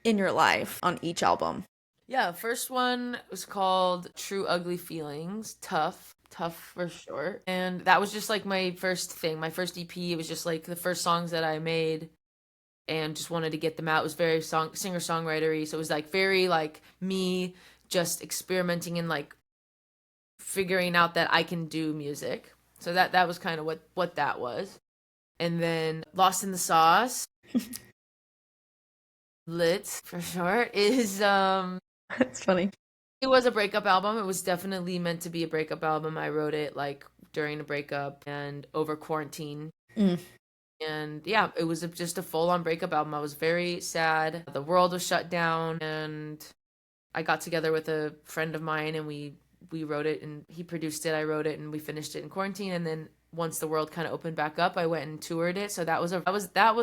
Speaker 1: in your life on each album?
Speaker 2: Yeah, first one was called True Ugly Feelings, tough for short. And that was just like my first thing, my first EP. It was just like the first songs that I made and just wanted to get them out. It was very singer-songwritery. So it was like very like me just experimenting and like figuring out that I can do music. So that was kind of what that was. And then Lost in the Sauce, Lit for short, is
Speaker 1: It's funny.
Speaker 2: it was a breakup album. It was definitely meant to be a breakup album. I wrote it like during a breakup and over quarantine.
Speaker 1: Mm.
Speaker 2: And yeah, it was just a full-on breakup album. I was very sad. The world was shut down, and I got together with a friend of mine, and we wrote it, and he produced it. I wrote it, and we finished it in quarantine. And then once the world kind of opened back up, I went and toured it. So that was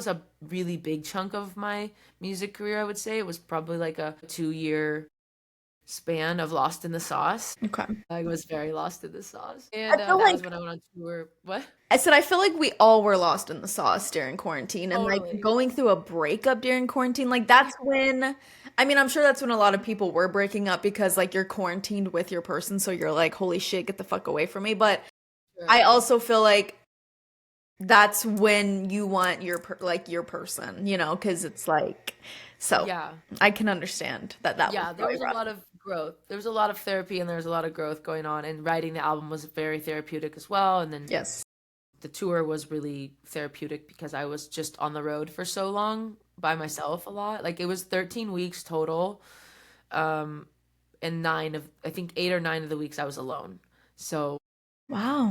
Speaker 2: a really big chunk of my music career. I would say it was probably like a 2-year span of Lost in the Sauce.
Speaker 1: Okay.
Speaker 2: I was very lost in the sauce.
Speaker 1: I
Speaker 2: And
Speaker 1: feel
Speaker 2: that
Speaker 1: like
Speaker 2: was when I went on tour. What?
Speaker 1: I said I feel like we all were lost in the sauce during quarantine and like
Speaker 2: Totally.
Speaker 1: going through a breakup during quarantine. Like that's when I mean, I'm sure that's when a lot of people were breaking up because like you're quarantined with your person, so you're like, holy shit, get the fuck away from me. But
Speaker 2: Sure.
Speaker 1: I also feel like that's when you want like your person, because it's like so
Speaker 2: Yeah.
Speaker 1: I can understand that was
Speaker 2: Yeah, there
Speaker 1: probably
Speaker 2: was a
Speaker 1: rough.
Speaker 2: lot of growth. There was a lot of therapy and there was a lot of growth going on. And writing the album was very therapeutic as well. And then
Speaker 1: Yes.
Speaker 2: the tour was really therapeutic because I was just on the road for so long by myself a lot. Like it was 13 weeks total. Um, and I think 8 or 9 of the weeks I was alone. So
Speaker 1: Wow.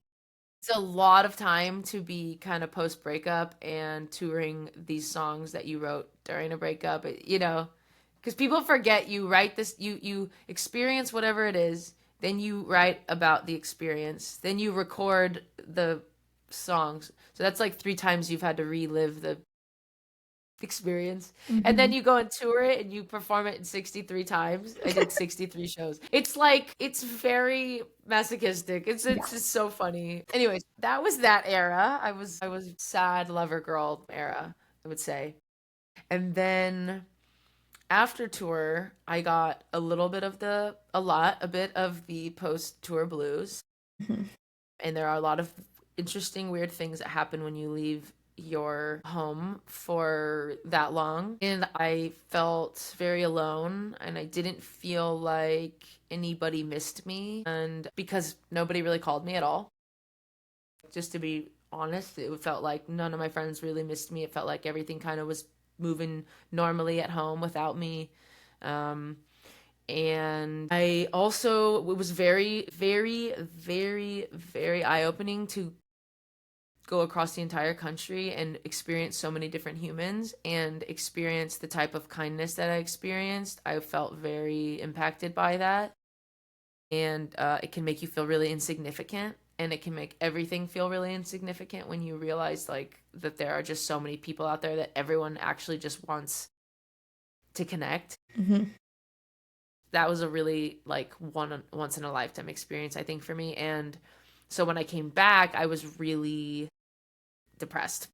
Speaker 2: it's a lot of time to be kind of post breakup and touring these songs that you wrote during a breakup, because people forget you write this, you experience whatever it is, then you write about the experience, then you record the songs. So that's like 3 times you've had to relive the experience. And then
Speaker 1: Mhm.
Speaker 2: you go and tour it and you perform it in 63 times. I did 63 shows. It's like it's very masochistic. It's just
Speaker 1: Yes.
Speaker 2: so funny. Anyways, that was that era. I was sad lover girl era, I would say. And then after tour, I got a bit of the post tour blues.
Speaker 1: Mhm.
Speaker 2: And there are a lot of interesting, weird things that happen when you leave your home for that long. And I felt very alone, and I didn't feel like anybody missed me. And because nobody really called me at all, just to be honest, it felt like none of my friends really missed me. It felt like everything kind of was moving normally at home without me. Um, and I also, it was very, very, very, very eye-opening to go across the entire country and experience so many different humans and experience the type of kindness that I experienced. I felt very impacted by that. And it can make you feel really insignificant. And it can make everything feel really insignificant when you realize like that there are just so many people out there that everyone actually just wants to connect.
Speaker 1: Mhm.
Speaker 2: That was a really like once in a lifetime experience, I think, for me. And so when I came back, I was really depressed.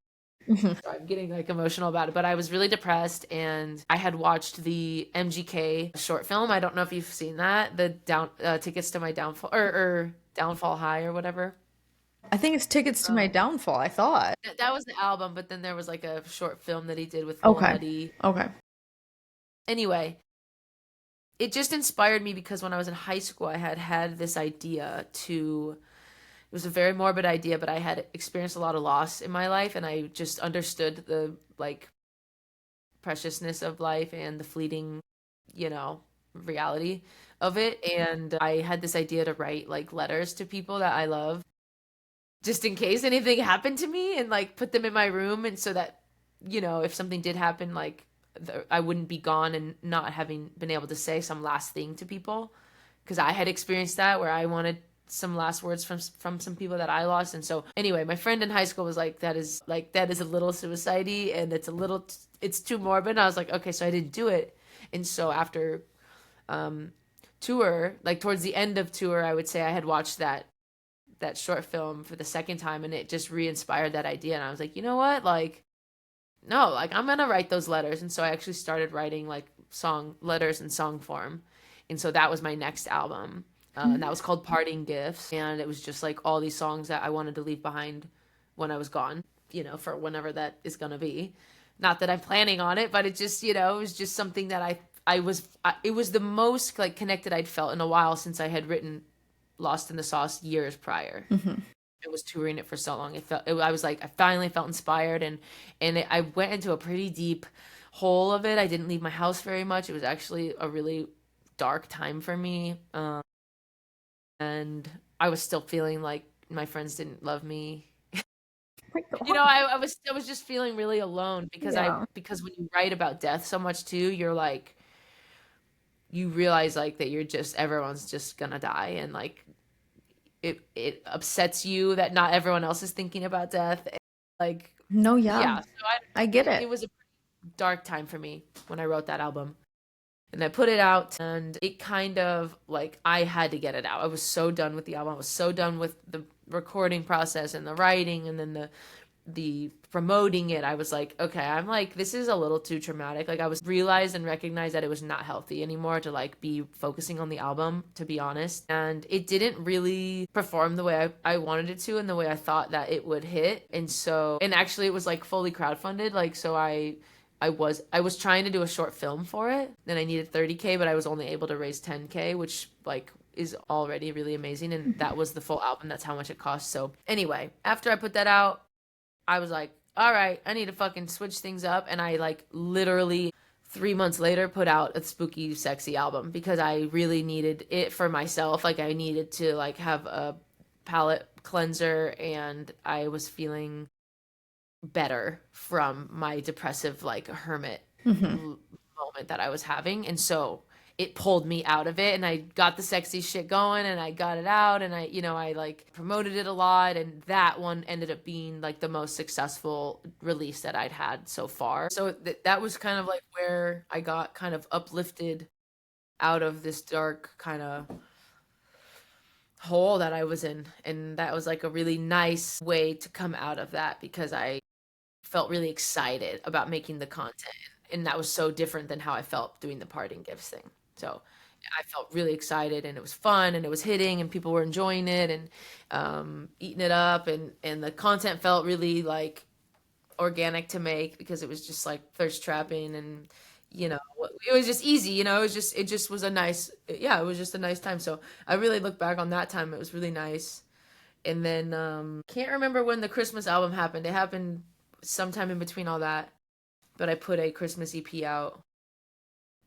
Speaker 1: Mhm.
Speaker 2: So I'm getting like emotional about it, but I was really depressed, and I had watched the MGK short film. I don't know if you've seen that, the down tickets to my downfall, or downfall high or whatever.
Speaker 1: I think it's Tickets to My
Speaker 2: Um,
Speaker 1: Downfall, I thought.
Speaker 2: that was the album, but then there was like a short film that he did with Lil
Speaker 1: Okay.
Speaker 2: Huddy.
Speaker 1: Okay.
Speaker 2: Anyway, it just inspired me because when I was in high school, I had had this idea to. It was a very morbid idea, but I had experienced a lot of loss in my life, and I just understood the like preciousness of life and the fleeting, you know, reality of it. And I had this idea to write like letters to people that I love, just in case anything happened to me, and like put them in my room, and so that, if something did happen, like I wouldn't be gone and not having been able to say some last thing to people, because I had experienced that where I wanted some last words from some people that I lost. And so anyway, my friend in high school was that is a little suicide-y and it's too morbid. And I was like, okay, so I didn't do it. And so after tour, like towards the end of tour, I would say I had watched that short film for the second time, and it just re-inspired that idea. And I was like, you know what, like, no, like I'm gonna write those letters. And so I actually started writing like song letters in song form, and so that was my next album, and that was called Parting Gifts, and it was just like all these songs that I wanted to leave behind when I was gone, for whenever that is gonna be. Not that I'm planning on it, but it just, it was just something that it was the most like connected I'd felt in a while since I had written Lost in the Sauce years prior. I was touring it for so long. I was like, I finally felt inspired, I went into a pretty deep hole of it. I didn't leave my house very much. It was actually a really dark time for me. And I was still feeling like my friends didn't love me. I was just feeling really alone because
Speaker 1: Yeah.
Speaker 2: because when you write about death so much too, you're like, you realize like that everyone's just gonna die, and like it upsets you that not everyone else is thinking about death. And, like,
Speaker 1: No, yeah.
Speaker 2: yeah, so
Speaker 1: I get
Speaker 2: it
Speaker 1: it.
Speaker 2: was a dark time for me when I wrote that album. And I put it out, and it kind of like I had to get it out. I was so done with the album. I was so done with the recording process and the writing and then the promoting it. I was like, okay, I'm like, this is a little too traumatic. Like I was realized and recognized that it was not healthy anymore to like be focusing on the album, to be honest. And it didn't really perform the way I wanted it to and the way I thought that it would hit. And actually it was like fully crowdfunded. Like, so I was trying to do a short film for it, and I needed 30K, but I was only able to raise 10K, which like is already really amazing. And that was the full album. That's how much it cost. So anyway, after I put that out, I was like, all right, I need to fucking switch things up. And I like literally 3 months later put out a spooky, sexy album because I really needed it for myself. Like I needed to like have a palette cleanser, and I was feeling better from my depressive like hermit moment that I was having. And so it pulled me out of it, and I got the sexy shit going, and I got it out, and I like promoted it a lot, and that one ended up being like the most successful release that I'd had so far. So that was kind of like where I got kind of uplifted out of this dark kind of hole that I was in. And that was like a really nice way to come out of that because I felt really excited about making the content. And that was so different than how I felt doing the parting gifts thing. So I felt really excited, and it was fun, and it was hitting, and people were enjoying it and eating it up, and the content felt really like organic to make because it was just like thirst trapping, and it was just easy. It just was a nice, yeah, it was just a nice time. So I really look back on that time. It was really nice. And then can't remember when the Christmas album happened. It happened sometime in between all that, but I put a Christmas EP out.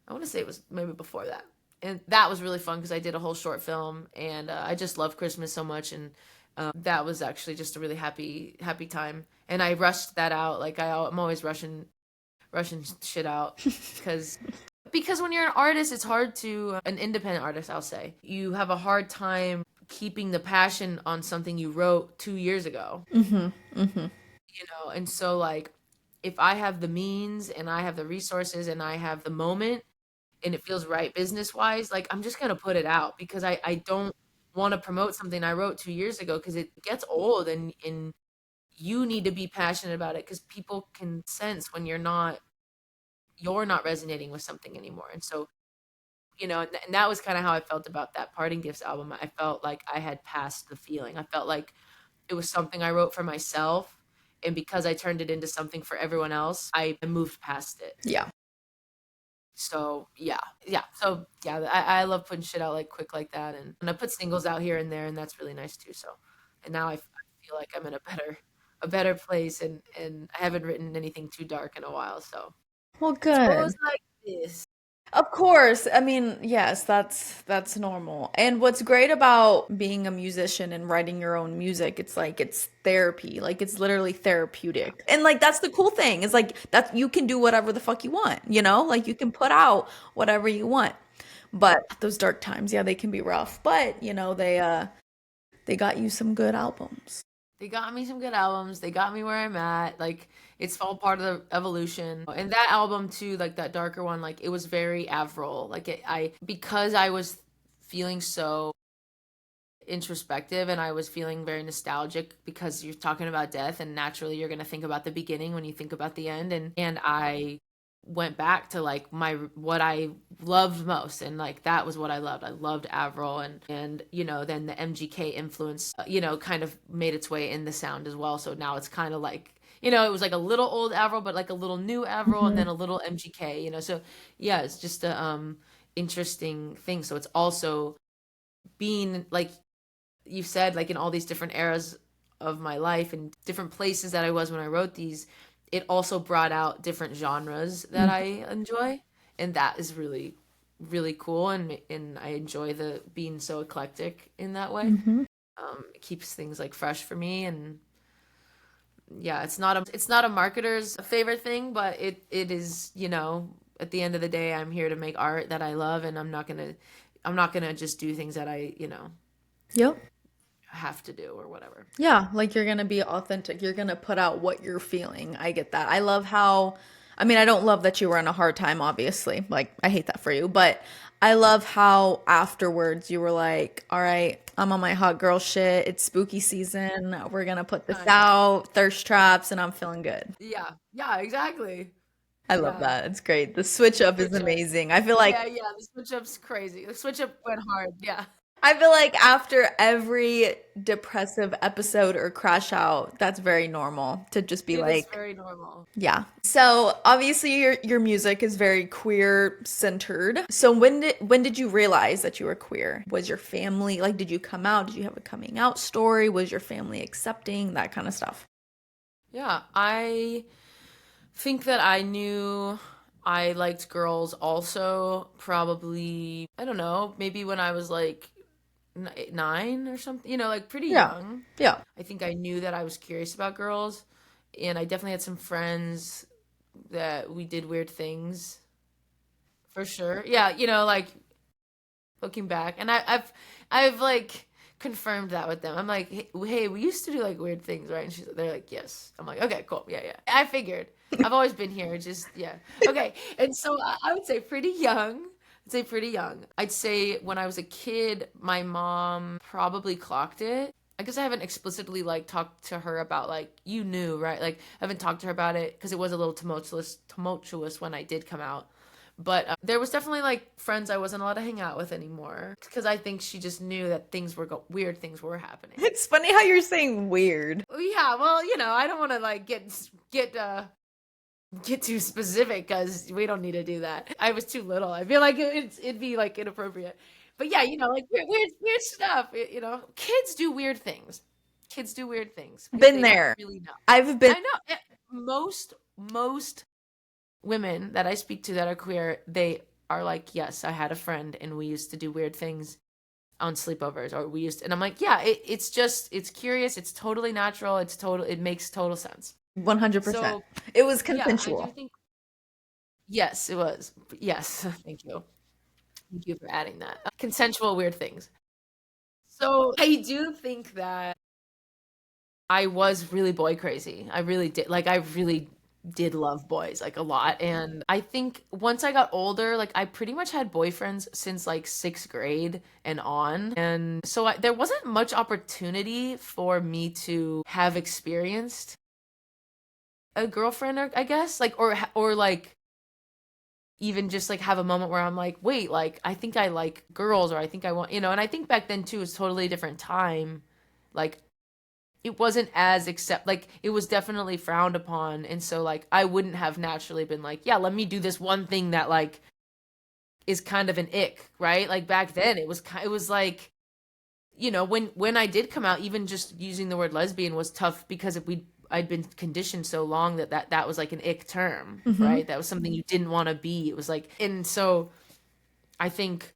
Speaker 2: I want to say it was maybe before that. And that was really fun because I did a whole short film, and I just love Christmas so much. And that was actually just a really happy, happy time. And I rushed that out. Like I'm always rushing shit out because when you're an artist, it's hard to, an independent artist, I'll say, you have a hard time keeping the passion on something you wrote 2 years ago. And so like if I have the means and I have the resources and I have the moment and it feels right business wise, like I'm just gonna put it out because I don't want to promote something I wrote 2 years ago because it gets old, and you need to be passionate about it because people can sense when you're not resonating with something anymore. And so and that was kind of how I felt about that Parting Gifts album. I felt like I had passed the feeling. I felt like it was something I wrote for myself, and because I turned it into something for everyone else, I moved past it.
Speaker 1: Yeah.
Speaker 2: So yeah. I love putting shit out like quick like that, and I put singles out here and there, and that's really nice too. So, and now I feel like I'm in a better place, and I haven't written anything too dark in a while. So
Speaker 1: Well,
Speaker 2: it
Speaker 1: good.
Speaker 2: goes like this.
Speaker 1: Of course. I mean, yes, that's normal. And what's great about being a musician and writing your own music, it's like it's therapy. Like it's literally therapeutic. And like that's the cool thing. Is like that you can do whatever the fuck you want, you know? Like you can put out whatever you want. But those dark times, yeah, they can be rough. But, they got you some good albums.
Speaker 2: They got me some good albums. They got me where I'm at. Like it's all part of the evolution. And that album too, like that darker one, like it was very Avril. Because I was feeling so introspective and I was feeling very nostalgic because you're talking about death and naturally you're going to think about the beginning when you think about the end and I went back to like my what I loved most and like that was what I loved. I loved Avril and then the MGK influence kind of made its way in the sound as well. So now it's kind of like it was like a little old Avril but like a little new Avril and
Speaker 1: Mhm.
Speaker 2: then a little MGK, so yeah, it's just a interesting thing. So it's also being like you said, like in all these different eras of my life and different places that I was when I wrote these, it also brought out different genres that
Speaker 1: Mhm.
Speaker 2: I enjoy, and that is really, really cool. And I enjoy the being so eclectic in that way.
Speaker 1: Mhm.
Speaker 2: It keeps things like fresh for me, and yeah, it's not a marketer's favorite thing, but it is. At the end of the day, I'm here to make art that I love, and I'm not gonna just do things that I
Speaker 1: Yep.
Speaker 2: have to do or whatever.
Speaker 1: Yeah, like you're gonna be authentic. You're gonna put out what you're feeling. I get that. I love how, I mean, I don't love that you were in a hard time, obviously. Like, I hate that for you, but I love how afterwards you were like, all right, I'm on my hot girl shit. It's spooky season. We're gonna put this
Speaker 2: Nice.
Speaker 1: out, thirst traps, and I'm feeling good.
Speaker 2: Yeah. Yeah, exactly.
Speaker 1: I love
Speaker 2: Yeah.
Speaker 1: that. It's great. The switch
Speaker 2: The
Speaker 1: up is
Speaker 2: switch up.
Speaker 1: amazing. I feel
Speaker 2: Yeah,
Speaker 1: like
Speaker 2: yeah. The switch up's crazy. The switch up went hard. Yeah.
Speaker 1: I feel like after every depressive episode or crash out, that's very normal to just be
Speaker 2: It is
Speaker 1: like,
Speaker 2: very normal.
Speaker 1: yeah. So obviously your music is very queer centered. So when did you realize that you were queer? Was your family like did you come out? Did you have a coming out story? Was your family accepting? That kind of stuff.
Speaker 2: Yeah. I think that I knew I liked girls also probably, I don't know, maybe when I was like 9 or something, like pretty
Speaker 1: Yeah.
Speaker 2: young.
Speaker 1: Yeah.
Speaker 2: I think I knew that I was curious about girls. And I definitely had some friends that we did weird things for sure. Yeah, like looking back, and I've like confirmed that with them. I'm like, hey, we used to do like weird things, right? And they're like, yes. I'm like, okay, cool, yeah, yeah. I figured. I've always been here, just yeah, okay. And so I would say pretty young. I'd say pretty young. I'd say when I was a kid, my mom probably clocked it. I guess I haven't explicitly like talked to her about like you knew, right? Like I haven't talked to her about it because it was a little tumultuous when I did come out. But there was definitely like friends I wasn't allowed to hang out with anymore because I think she just knew that weird things were happening.
Speaker 1: It's funny how you're saying weird.
Speaker 2: Yeah, well, I don't want to like get too specific because we don't need to do that. I was too little. I feel like it'd be like inappropriate. But yeah, like weird stuff. Kids do weird things. Kids do weird things because
Speaker 1: Been
Speaker 2: they don't
Speaker 1: there.
Speaker 2: really know.
Speaker 1: I've been
Speaker 2: I know. Most women that I speak to that are queer, they are like, yes, I had a friend and we used to do weird things on sleepovers or and I'm like, yeah, it's curious, it's totally natural, it makes total sense.
Speaker 1: 100%.
Speaker 2: So
Speaker 1: It was
Speaker 2: yeah, I do
Speaker 1: consensual.
Speaker 2: think yes, it was. Yes, thank you. Thank you for adding that. Consensual weird things. So I do think that I was really boy crazy. I really did. Like, I really did love boys, like, a lot. And I think once I got older, like, I pretty much had boyfriends since like sixth grade and on. And so there wasn't much opportunity for me to have experienced a girlfriend, or I guess, like, or like, even just like have a moment where I'm like, wait, like, I think I like girls, or I think I want, and I think back then too was totally a different time. Like, it wasn't as like it was definitely frowned upon, and so like I wouldn't have naturally been like, yeah, let me do this one thing that like is kind of an ick, right? Like back then it was like, when I did come out, even just using the word lesbian was tough because I'd been conditioned so long that was like an ick term,
Speaker 1: Hmm.
Speaker 2: right? That was something you didn't want to be. It was like, and so I think,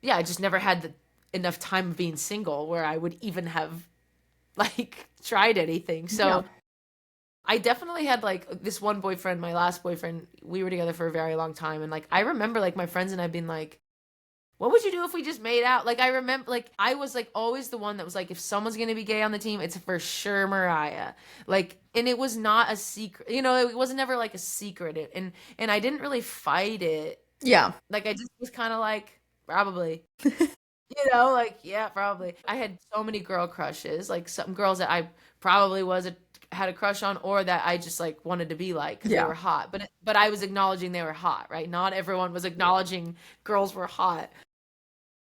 Speaker 2: yeah, I just never had enough time of being single where I would even have like tried anything.
Speaker 1: Yeah.
Speaker 2: So I definitely had like this one boyfriend, my last boyfriend, we were together for a very long time. And like, I remember like my friends and I being like, what would you do if we just made out? Like I remember, like I was like always the one that was like, if someone's gonna be gay on the team, it's for sure Mariah. Like, and it was not a secret, you know, it wasn't ever like a secret. And I didn't really fight it.
Speaker 1: Yeah.
Speaker 2: Like I just was kind of like, probably, like yeah, probably. I had so many girl crushes, like some girls that I probably had a crush on, or that I just like wanted to be like because they
Speaker 1: Yeah.
Speaker 2: were hot. But I was acknowledging they were hot, right? Not everyone was acknowledging girls were hot.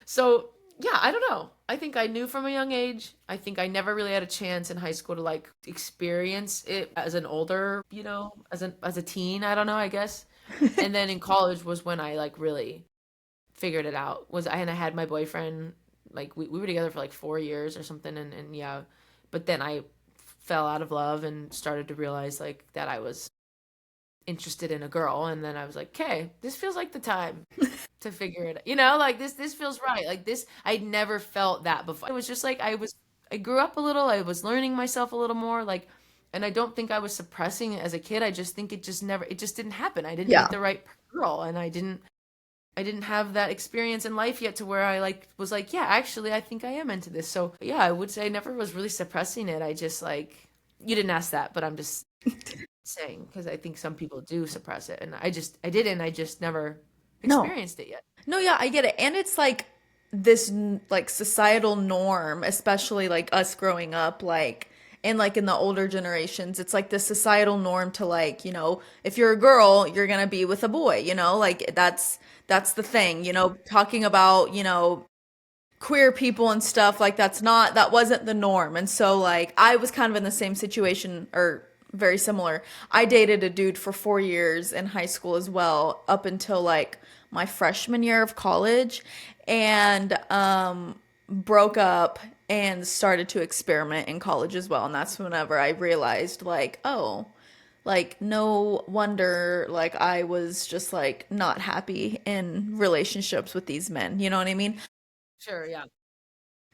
Speaker 2: So, yeah, I don't know. I think I knew from a young age. I think I never really had a chance in high school to like experience it as an older, as a teen, I don't know, I guess. And then in college was when I like really figured it out. And I had my boyfriend, like we were together for like 4 years or something, and yeah. But then I fell out of love and started to realize like that I was interested in a girl, and then I was like, okay, this feels like the time to figure it out. Like this feels right. Like this, I'd never felt that before. It was just like I grew up a little, I was learning myself a little more, like, and I don't think I was suppressing it as a kid. I just think it just didn't happen. I didn't
Speaker 1: Yeah.
Speaker 2: meet the right girl, and I didn't have that experience in life yet to where I like was like, yeah, actually I think I am into this. So yeah, I would say I never was really suppressing it. I just like, you didn't ask that, but I'm just saying because I think some people do suppress it, and I didn't. I just never
Speaker 1: No.
Speaker 2: experienced it yet.
Speaker 1: No, yeah, I get it. And it's like this like societal norm, especially like us growing up, like and like in the older generations, it's like this societal norm to like, if you're a girl, you're gonna be with a boy, like that's the thing, talking about, queer people and stuff, like that wasn't the norm. And so like I was kind of in the same situation or very similar. I dated a dude for 4 years in high school as well, up until like my freshman year of college, and broke up and started to experiment in college as well. And that's whenever I realized like, oh, like no wonder like I was just like not happy in relationships with these men. You know what I mean?
Speaker 2: Sure, yeah.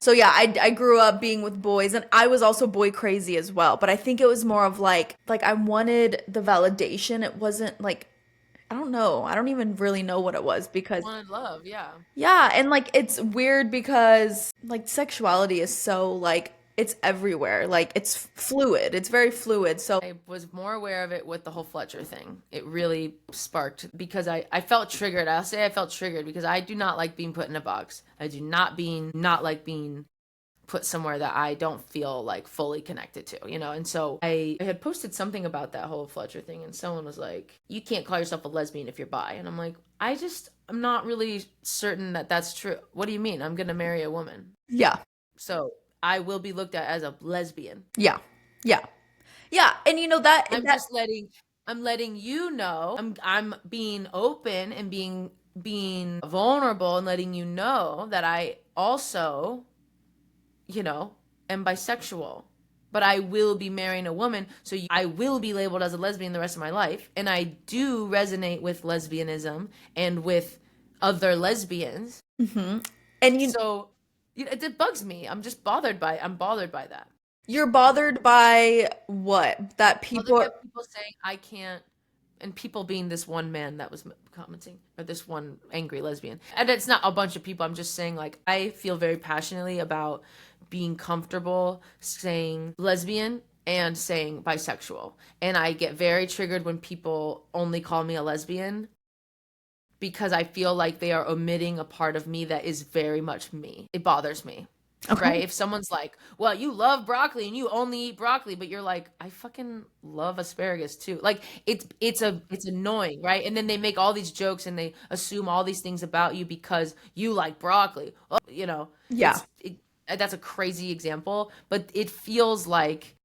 Speaker 1: So yeah, I grew up being with boys, and I was also boy crazy as well. But I think it was more of like I wanted the validation. It wasn't like, I don't know. I don't even really know what it was because
Speaker 2: Wanted love, yeah.
Speaker 1: yeah, and like it's weird because like sexuality is so like it's everywhere. Like it's fluid. It's very fluid. So
Speaker 2: I was more aware of it with the whole Fletcher thing. It really sparked because I felt triggered. I'll say I felt triggered because I do not like being put in a box. I do not like being put somewhere that I don't feel like fully connected to. And so I had posted something about that whole Fletcher thing, and someone was like, you can't call yourself a lesbian if you're bi. And I'm like, I'm not really certain that that's true. What do you mean? I'm gonna marry a woman.
Speaker 1: yeah,
Speaker 2: So I will be looked at as a lesbian.
Speaker 1: yeah, yeah, yeah. And that
Speaker 2: I'm
Speaker 1: that
Speaker 2: just letting you know. I'm being open and being vulnerable and letting you know that I also, am bisexual. But I will be marrying a woman, so I will be labeled as a lesbian the rest of my life. And I do resonate with lesbianism and with other lesbians.
Speaker 1: mhm. And
Speaker 2: So it bugs me. I'm bothered by that.
Speaker 1: you're bothered by what? That
Speaker 2: Bothered
Speaker 1: people
Speaker 2: by people saying I can't, and people being this one man that was commenting, or this one angry lesbian. And it's not a bunch of people. I'm just saying, like, I feel very passionately about being comfortable saying lesbian and saying bisexual. And I get very triggered when people only call me a lesbian because I feel like they are omitting a part of me that is very much me. It bothers me.
Speaker 1: Okay.
Speaker 2: Right? If someone's like, well, you love broccoli and you only eat broccoli, but you're like, I fucking love asparagus too. Like it's annoying, right? And then they make all these jokes and they assume all these things about you because you like broccoli. Well,
Speaker 1: Yeah.
Speaker 2: that's a crazy example, but it feels like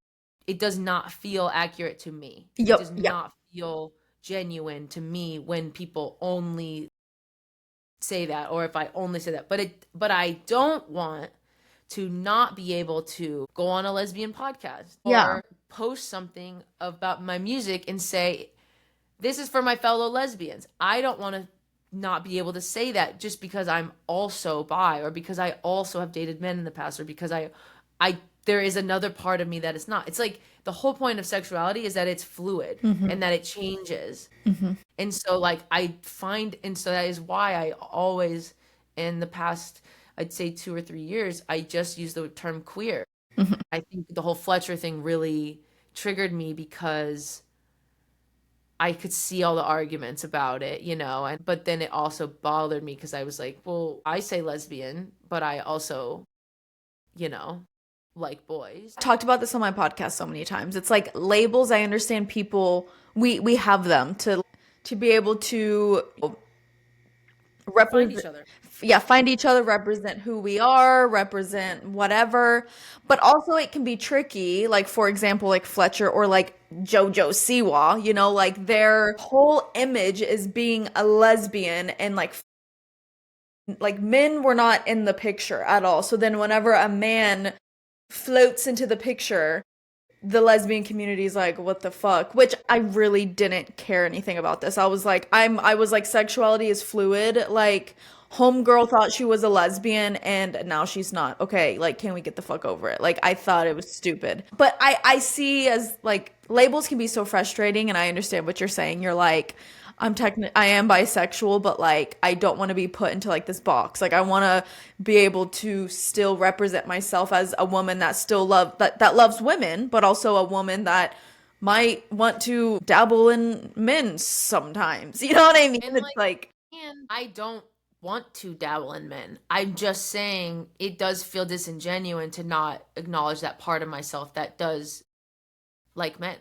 Speaker 2: it does not feel accurate to me. It
Speaker 1: Yep.
Speaker 2: does
Speaker 1: Yeah.
Speaker 2: not feel genuine to me when people only say that, or if I only say that. But I don't want to not be able to go on a lesbian podcast
Speaker 1: Yeah.
Speaker 2: or post something about my music and say, this is for my fellow lesbians. I don't want to not be able to say that just because I'm also bi, or because I also have dated men in the past, or because I there is another part of me that is not. It's like the whole point of sexuality is that it's fluid and that it changes.
Speaker 1: Hmm.
Speaker 2: And so like and so that is why I always in the past, I'd say 2 or 3 years, I just use the term queer.
Speaker 1: Mhm.
Speaker 2: I think the whole Fletcher thing really triggered me because I could see all the arguments about it, and but then it also bothered me because I was like, well, I say lesbian, but I also, you know, like boys.
Speaker 1: I talked about this on my podcast so many times. It's like labels, I understand people, we have them to be able to
Speaker 2: Find
Speaker 1: represent,
Speaker 2: each other.
Speaker 1: yeah, find each other, represent who we are, represent whatever. But also it can be tricky, like for example, like Fletcher or like JoJo Siwa, like their whole image is being a lesbian, and like men were not in the picture at all. So then whenever a man floats into the picture, the lesbian community is like, what the fuck? Which I really didn't care anything about this. I was like, sexuality is fluid. Like, homegirl thought she was a lesbian and now she's not. Okay, like, can we get the fuck over it? Like, I thought it was stupid. But I see as like labels can be so frustrating, and I understand what you're saying. You're like, I am bisexual, but like I don't want to be put into like this box. Like I want to be able to still represent myself as a woman that still that loves women, but also a woman that might want to dabble in men sometimes. You know what I mean?
Speaker 2: And
Speaker 1: It's like,
Speaker 2: and I don't want to dabble in men. I'm just saying it does feel disingenuous to not acknowledge that part of myself that does like men.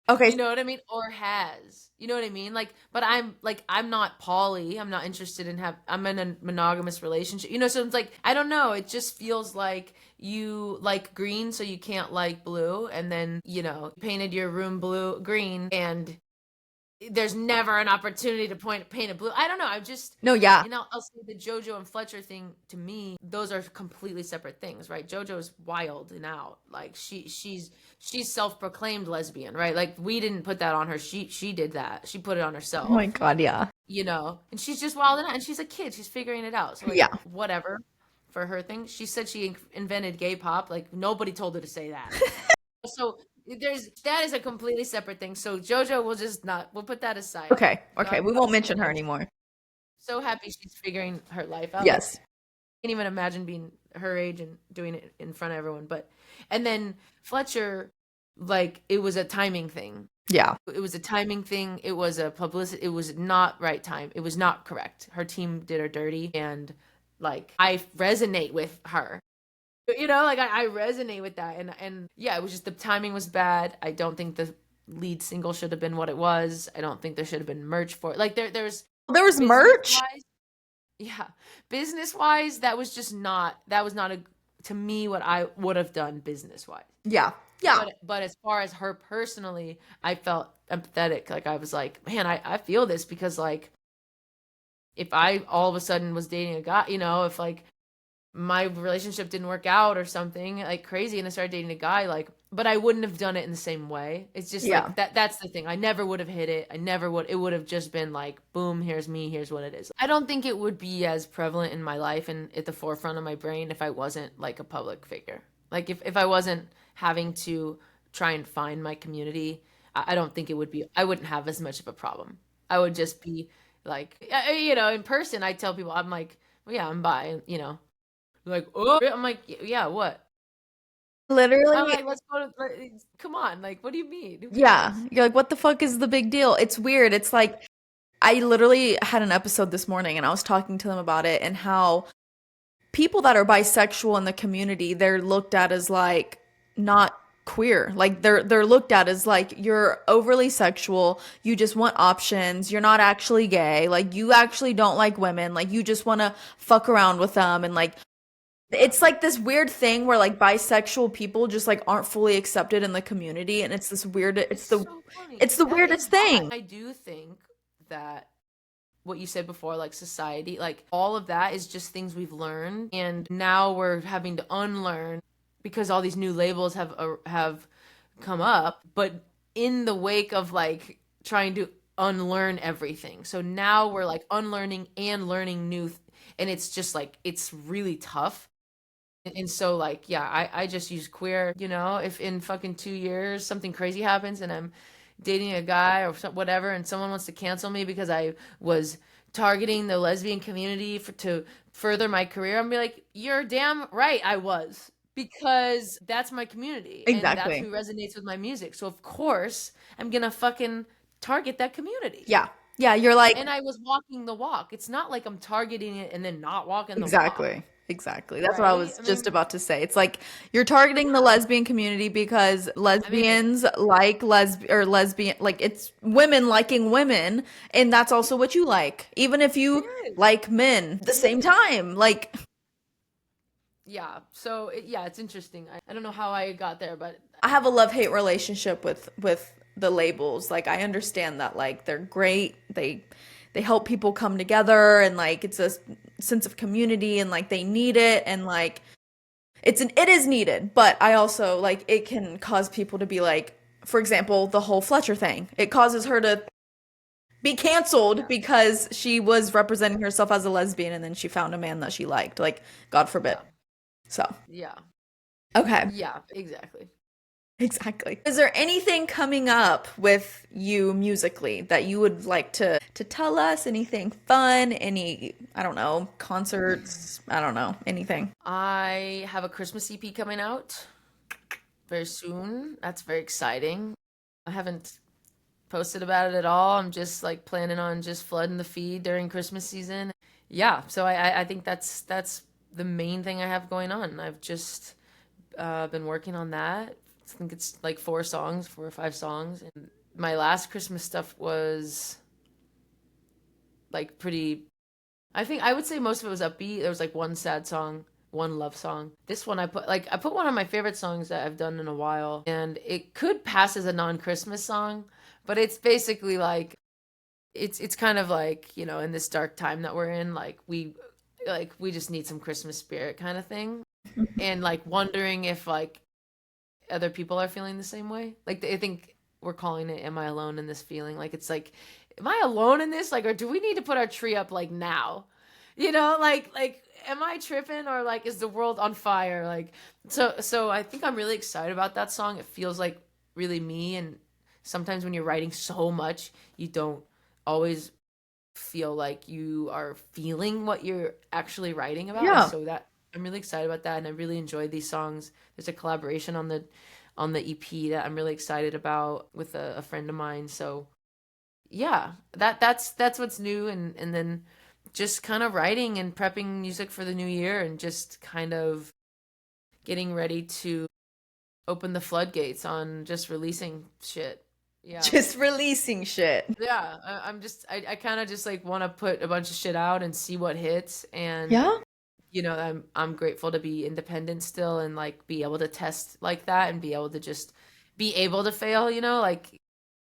Speaker 1: okay,
Speaker 2: You know what I mean? Or has. You know what I mean? But I'm not poly. I'm not interested in I'm in a monogamous relationship. So it's like, I don't know. It just feels like you like green, so you can't like blue. And then, painted your room green, and there's never an opportunity to paint it blue. I don't know. I'm just,
Speaker 1: no, yeah.
Speaker 2: I'll say the JoJo and Fletcher thing, to me, those are completely separate things, right? JoJo's wild and out. Like she's self-proclaimed lesbian, right? Like we didn't put that on her. She did that. She put it on
Speaker 1: Oh my
Speaker 2: herself,
Speaker 1: God, yeah.
Speaker 2: and she's just wild and out. And she's a kid. She's figuring it out. So like
Speaker 1: Yeah.
Speaker 2: whatever for her thing. She said she invented gay pop. Like nobody told her to say that. So that is a completely separate thing. So JoJo we'll put that aside.
Speaker 1: Okay. Okay.
Speaker 2: God
Speaker 1: We won't
Speaker 2: bless
Speaker 1: mention her
Speaker 2: I'm
Speaker 1: anymore.
Speaker 2: so happy she's figuring her life out. Like,
Speaker 1: Yes.
Speaker 2: I can't even imagine being her age and doing it in front of everyone. And then Fletcher, like it was a timing thing.
Speaker 1: Yeah.
Speaker 2: It was a timing thing. It was a publicity. It was not right time. It was not correct. Her team did her dirty, and like I resonate with her. Like I resonate with that, and yeah, it was just the timing was bad. I don't think the lead single should have been what it was. I don't think there should have been merch for it. Like
Speaker 1: There was merch.
Speaker 2: business-wise, yeah, business wise, that was not to me what I would have done business wise.
Speaker 1: Yeah. Yeah.
Speaker 2: But as far as her personally, I felt empathetic. Like I was like, man, I feel this because like if I all of a sudden was dating a guy, if like my relationship didn't work out or something like crazy and I started dating a guy, like, but I wouldn't have done it in the same way. It's just
Speaker 1: Yeah.
Speaker 2: like that's the thing. I never would have hit it. It would have just been like, boom, here's me, here's what it is. I don't think it would be as prevalent in my life and at the forefront of my brain if I wasn't like a public figure. Like if I wasn't having to try and find my community, I don't think I wouldn't have as much of a problem. I would just be like, in person, I tell people, I'm like, well, yeah, I'm bi, like, oh, I'm like, yeah, what?
Speaker 1: Literally.
Speaker 2: I'm like, let's go come on. Like, what do you mean? Who
Speaker 1: Yeah.
Speaker 2: cares?
Speaker 1: You're like, what the fuck is the big deal? It's weird. It's like, I literally had an episode this morning and I was talking to them about it and how people that are bisexual in the community, they're looked at as like not queer. Like they're looked at as like you're overly sexual, you just want options, you're not actually gay, like you actually don't like women, like you just want to fuck around with them, and like it's like this weird thing where like bisexual people just like aren't fully accepted in the community, and it's this weird
Speaker 2: So funny.
Speaker 1: it's the
Speaker 2: That
Speaker 1: weirdest
Speaker 2: is
Speaker 1: thing.
Speaker 2: I do think that what you said before, like society, like all of that is just things we've learned, and now we're having to unlearn because all these new labels have come up, but in the wake of like trying to unlearn everything. So now we're like unlearning and learning and it's just like it's really tough. And so like yeah, I just use queer, if in fucking 2 years something crazy happens and I'm dating a guy or whatever, and someone wants to cancel me because I was targeting the lesbian community to further my career, I'm be like, you're damn right I was. Because that's my community and that's
Speaker 1: Exactly.
Speaker 2: who resonates with my music. So of course I'm gonna fucking target that community.
Speaker 1: Yeah. Yeah, you're like
Speaker 2: And I was walking the walk. It's not like I'm targeting it and then not walking the walk,
Speaker 1: exactly. Exactly. That's what I
Speaker 2: right?
Speaker 1: was
Speaker 2: I
Speaker 1: just
Speaker 2: mean,
Speaker 1: about to say. It's like you're targeting the
Speaker 2: yeah.
Speaker 1: lesbian community because
Speaker 2: I mean, it,
Speaker 1: lesbians like lesbian like it's women liking women and that's also what you like. Even if
Speaker 2: it
Speaker 1: you
Speaker 2: is.
Speaker 1: like men at the same time. Like
Speaker 2: Yeah. So yeah, it's interesting. I don't know how I got there, but
Speaker 1: I have a love-hate relationship with the labels. Like I understand that like they're great. They help people come together and like it's a sense of community and like they need it and like it is needed, but I also like it can cause people to be like, for example, the whole Fletcher thing. It causes her to be canceled
Speaker 2: yeah.
Speaker 1: because she was representing herself as a lesbian and then she found a man that she liked. Like, God forbid.
Speaker 2: Yeah.
Speaker 1: So,
Speaker 2: Yeah.
Speaker 1: okay.
Speaker 2: Yeah, exactly.
Speaker 1: Exactly. Is there anything coming up with you musically that you would like to tell us? Anything fun? Any, I don't know, concerts? I don't know, anything.
Speaker 2: I have a Christmas EP coming out very soon. That's very exciting. I haven't posted about it at all. I'm just like planning on just flooding the feed during Christmas season. Yeah, so I think that's the main thing I have going on. I've just been working on that. I think it's like 4 songs, 4 or 5 songs. And my last Christmas stuff was like pretty. I think I would say most of it was upbeat. There was like one sad song, one love song. This one I put one of my favorite songs that I've done in a while, and it could pass as a non-Christmas song, but it's basically like it's kind of like, in this dark time that we're in, like we just need some Christmas spirit kind of thing. And like wondering if like other people are feeling the same way. Like I think we're calling it "Am I alone in this feeling?" Like it's like, am I alone in this? Like, or do we need to put our tree up like now? Like am I tripping or like is the world on fire? Like so I think I'm really excited about that song. It feels like really me, and sometimes when you're writing so much, you don't always feel like you are feeling what you're actually writing about. And
Speaker 1: Yeah.
Speaker 2: so that I'm really excited about that, and I really enjoyed these songs. There's a collaboration on the EP that I'm really excited about with a friend of mine. So yeah, that's what's new, and then just kind of writing and prepping music for the new year and just kind of getting ready to open the floodgates on just releasing shit. Yeah.
Speaker 1: Just releasing shit.
Speaker 2: Yeah, I kind of just like want to put a bunch of shit out and see what hits. And
Speaker 1: Yeah.
Speaker 2: I'm grateful to be independent still and like be able to test like that and be able to just be able to fail, like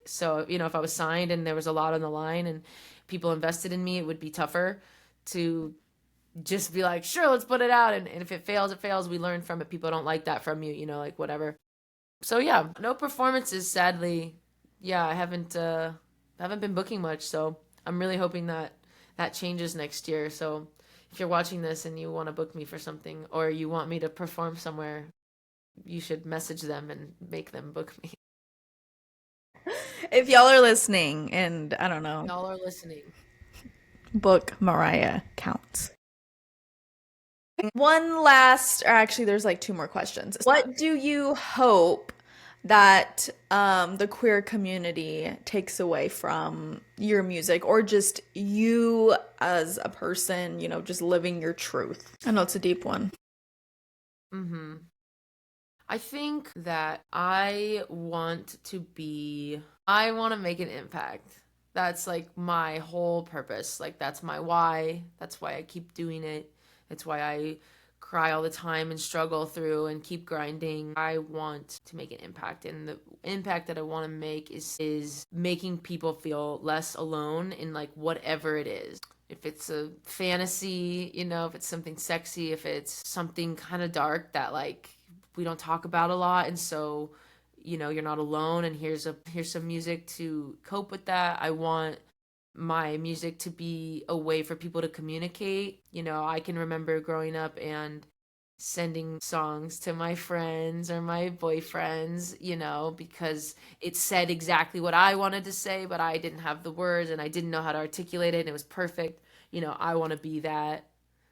Speaker 2: so, if I was signed and there was a lot on the line and people invested in me, it would be tougher to just be like, sure, let's put it out. And if it fails, it fails. We learn from it. People don't like that from you, like whatever. So yeah, no performances, sadly. Yeah, I haven't been booking much, so I'm really hoping that that changes next year. So if you're watching this and you want to book me for something or you want me to perform somewhere, you should message them and make them book me.
Speaker 1: If y'all are listening and I don't know,
Speaker 2: Y'all are listening.
Speaker 1: book Mariah Counts. One last, or actually, there's like two more questions. What do you hope that the queer community takes away from your music or just you as a person, just living your truth? I know it's a deep one.
Speaker 2: Mm-hmm. I think that I want to make an impact. That's like my whole purpose. Like that's my why. That's why I keep doing it. It's why I cry all the time and struggle through and keep grinding. I want to make an impact, and the impact that I want to make is making people feel less alone in like whatever it is. If it's a fantasy, if it's something sexy, if it's something kind of dark that like we don't talk about a lot, and so you're not alone, and here's some music to cope with that. I want my music to be a way for people to communicate. I can remember growing up and sending songs to my friends or my boyfriends, because it said exactly what I wanted to say, but I didn't have the words and I didn't know how to articulate it and it was perfect. I want to be that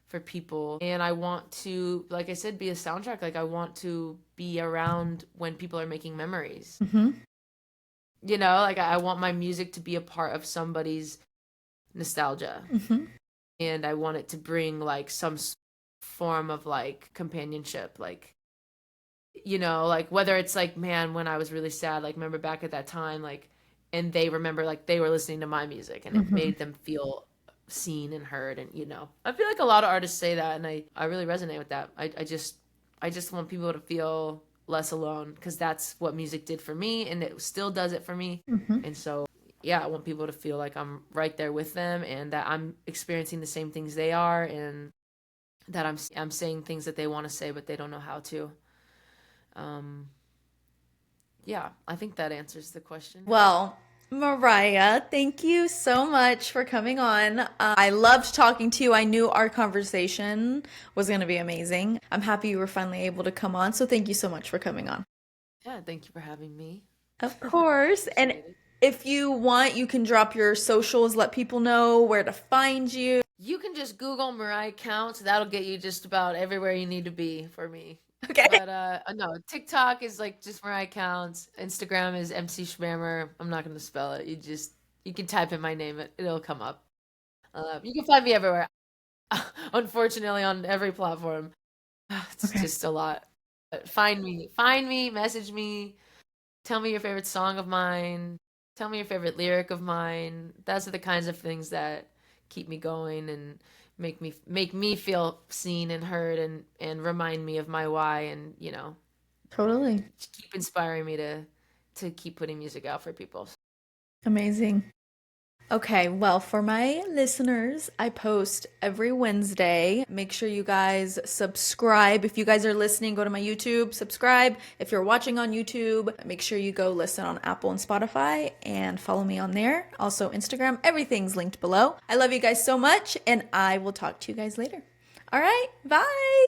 Speaker 2: for people. And I want to, like I said, be a soundtrack. Like I want to be around when people are making memories.
Speaker 1: Mm-hmm.
Speaker 2: Like I want my music to be a part of somebody's nostalgia.
Speaker 1: Mm-hmm.
Speaker 2: And I want it to bring like some form of like companionship, like like whether it's like, man, when I was really sad, like remember back at that time, like, and they remember like they were listening to my music and it
Speaker 1: Mm-hmm.
Speaker 2: made them feel seen and heard. And I feel like a lot of artists say that, and I really resonate with that. I just want people to feel less alone, because that's what music did for me and it still does it for me.
Speaker 1: Mm-hmm.
Speaker 2: And so yeah, I want people to feel like I'm right there with them and that I'm experiencing the same things they are, and that I'm saying things that they want to say but they don't know how to. Yeah, I think that answers the question.
Speaker 1: Well, Mariah, thank you so much for coming on. I loved talking to you. I knew our conversation was going to be amazing. I'm happy you were finally able to come on. So thank you so much for coming on.
Speaker 2: Yeah, thank you for having me.
Speaker 1: Of course. And if you want, you can drop your socials, let people know where to find you.
Speaker 2: You can just Google Mariah Counts. That'll get you just about everywhere you need to be for me.
Speaker 1: Okay.
Speaker 2: But no, TikTok is like just Mariah Counts. Instagram is MC Schmammer. I'm not gonna spell it. You can type in my name. It'll come up. You can find me everywhere. Unfortunately, on every platform. It's just a lot. But find me, message me, tell me your favorite song of mine, tell me your favorite lyric of mine. Those are the kinds of things that keep me going and make me feel seen and heard, and remind me of my why, and
Speaker 1: Totally.
Speaker 2: keep inspiring me to keep putting music out for people.
Speaker 1: Amazing. Okay, well, for my listeners, I post every Wednesday. Make sure you guys subscribe. If you guys are listening, go to my YouTube, subscribe. If you're watching on YouTube, make sure you go listen on Apple and Spotify and follow me on there. Also, Instagram, everything's linked below. I love you guys so much, and I will talk to you guys later. All right, bye.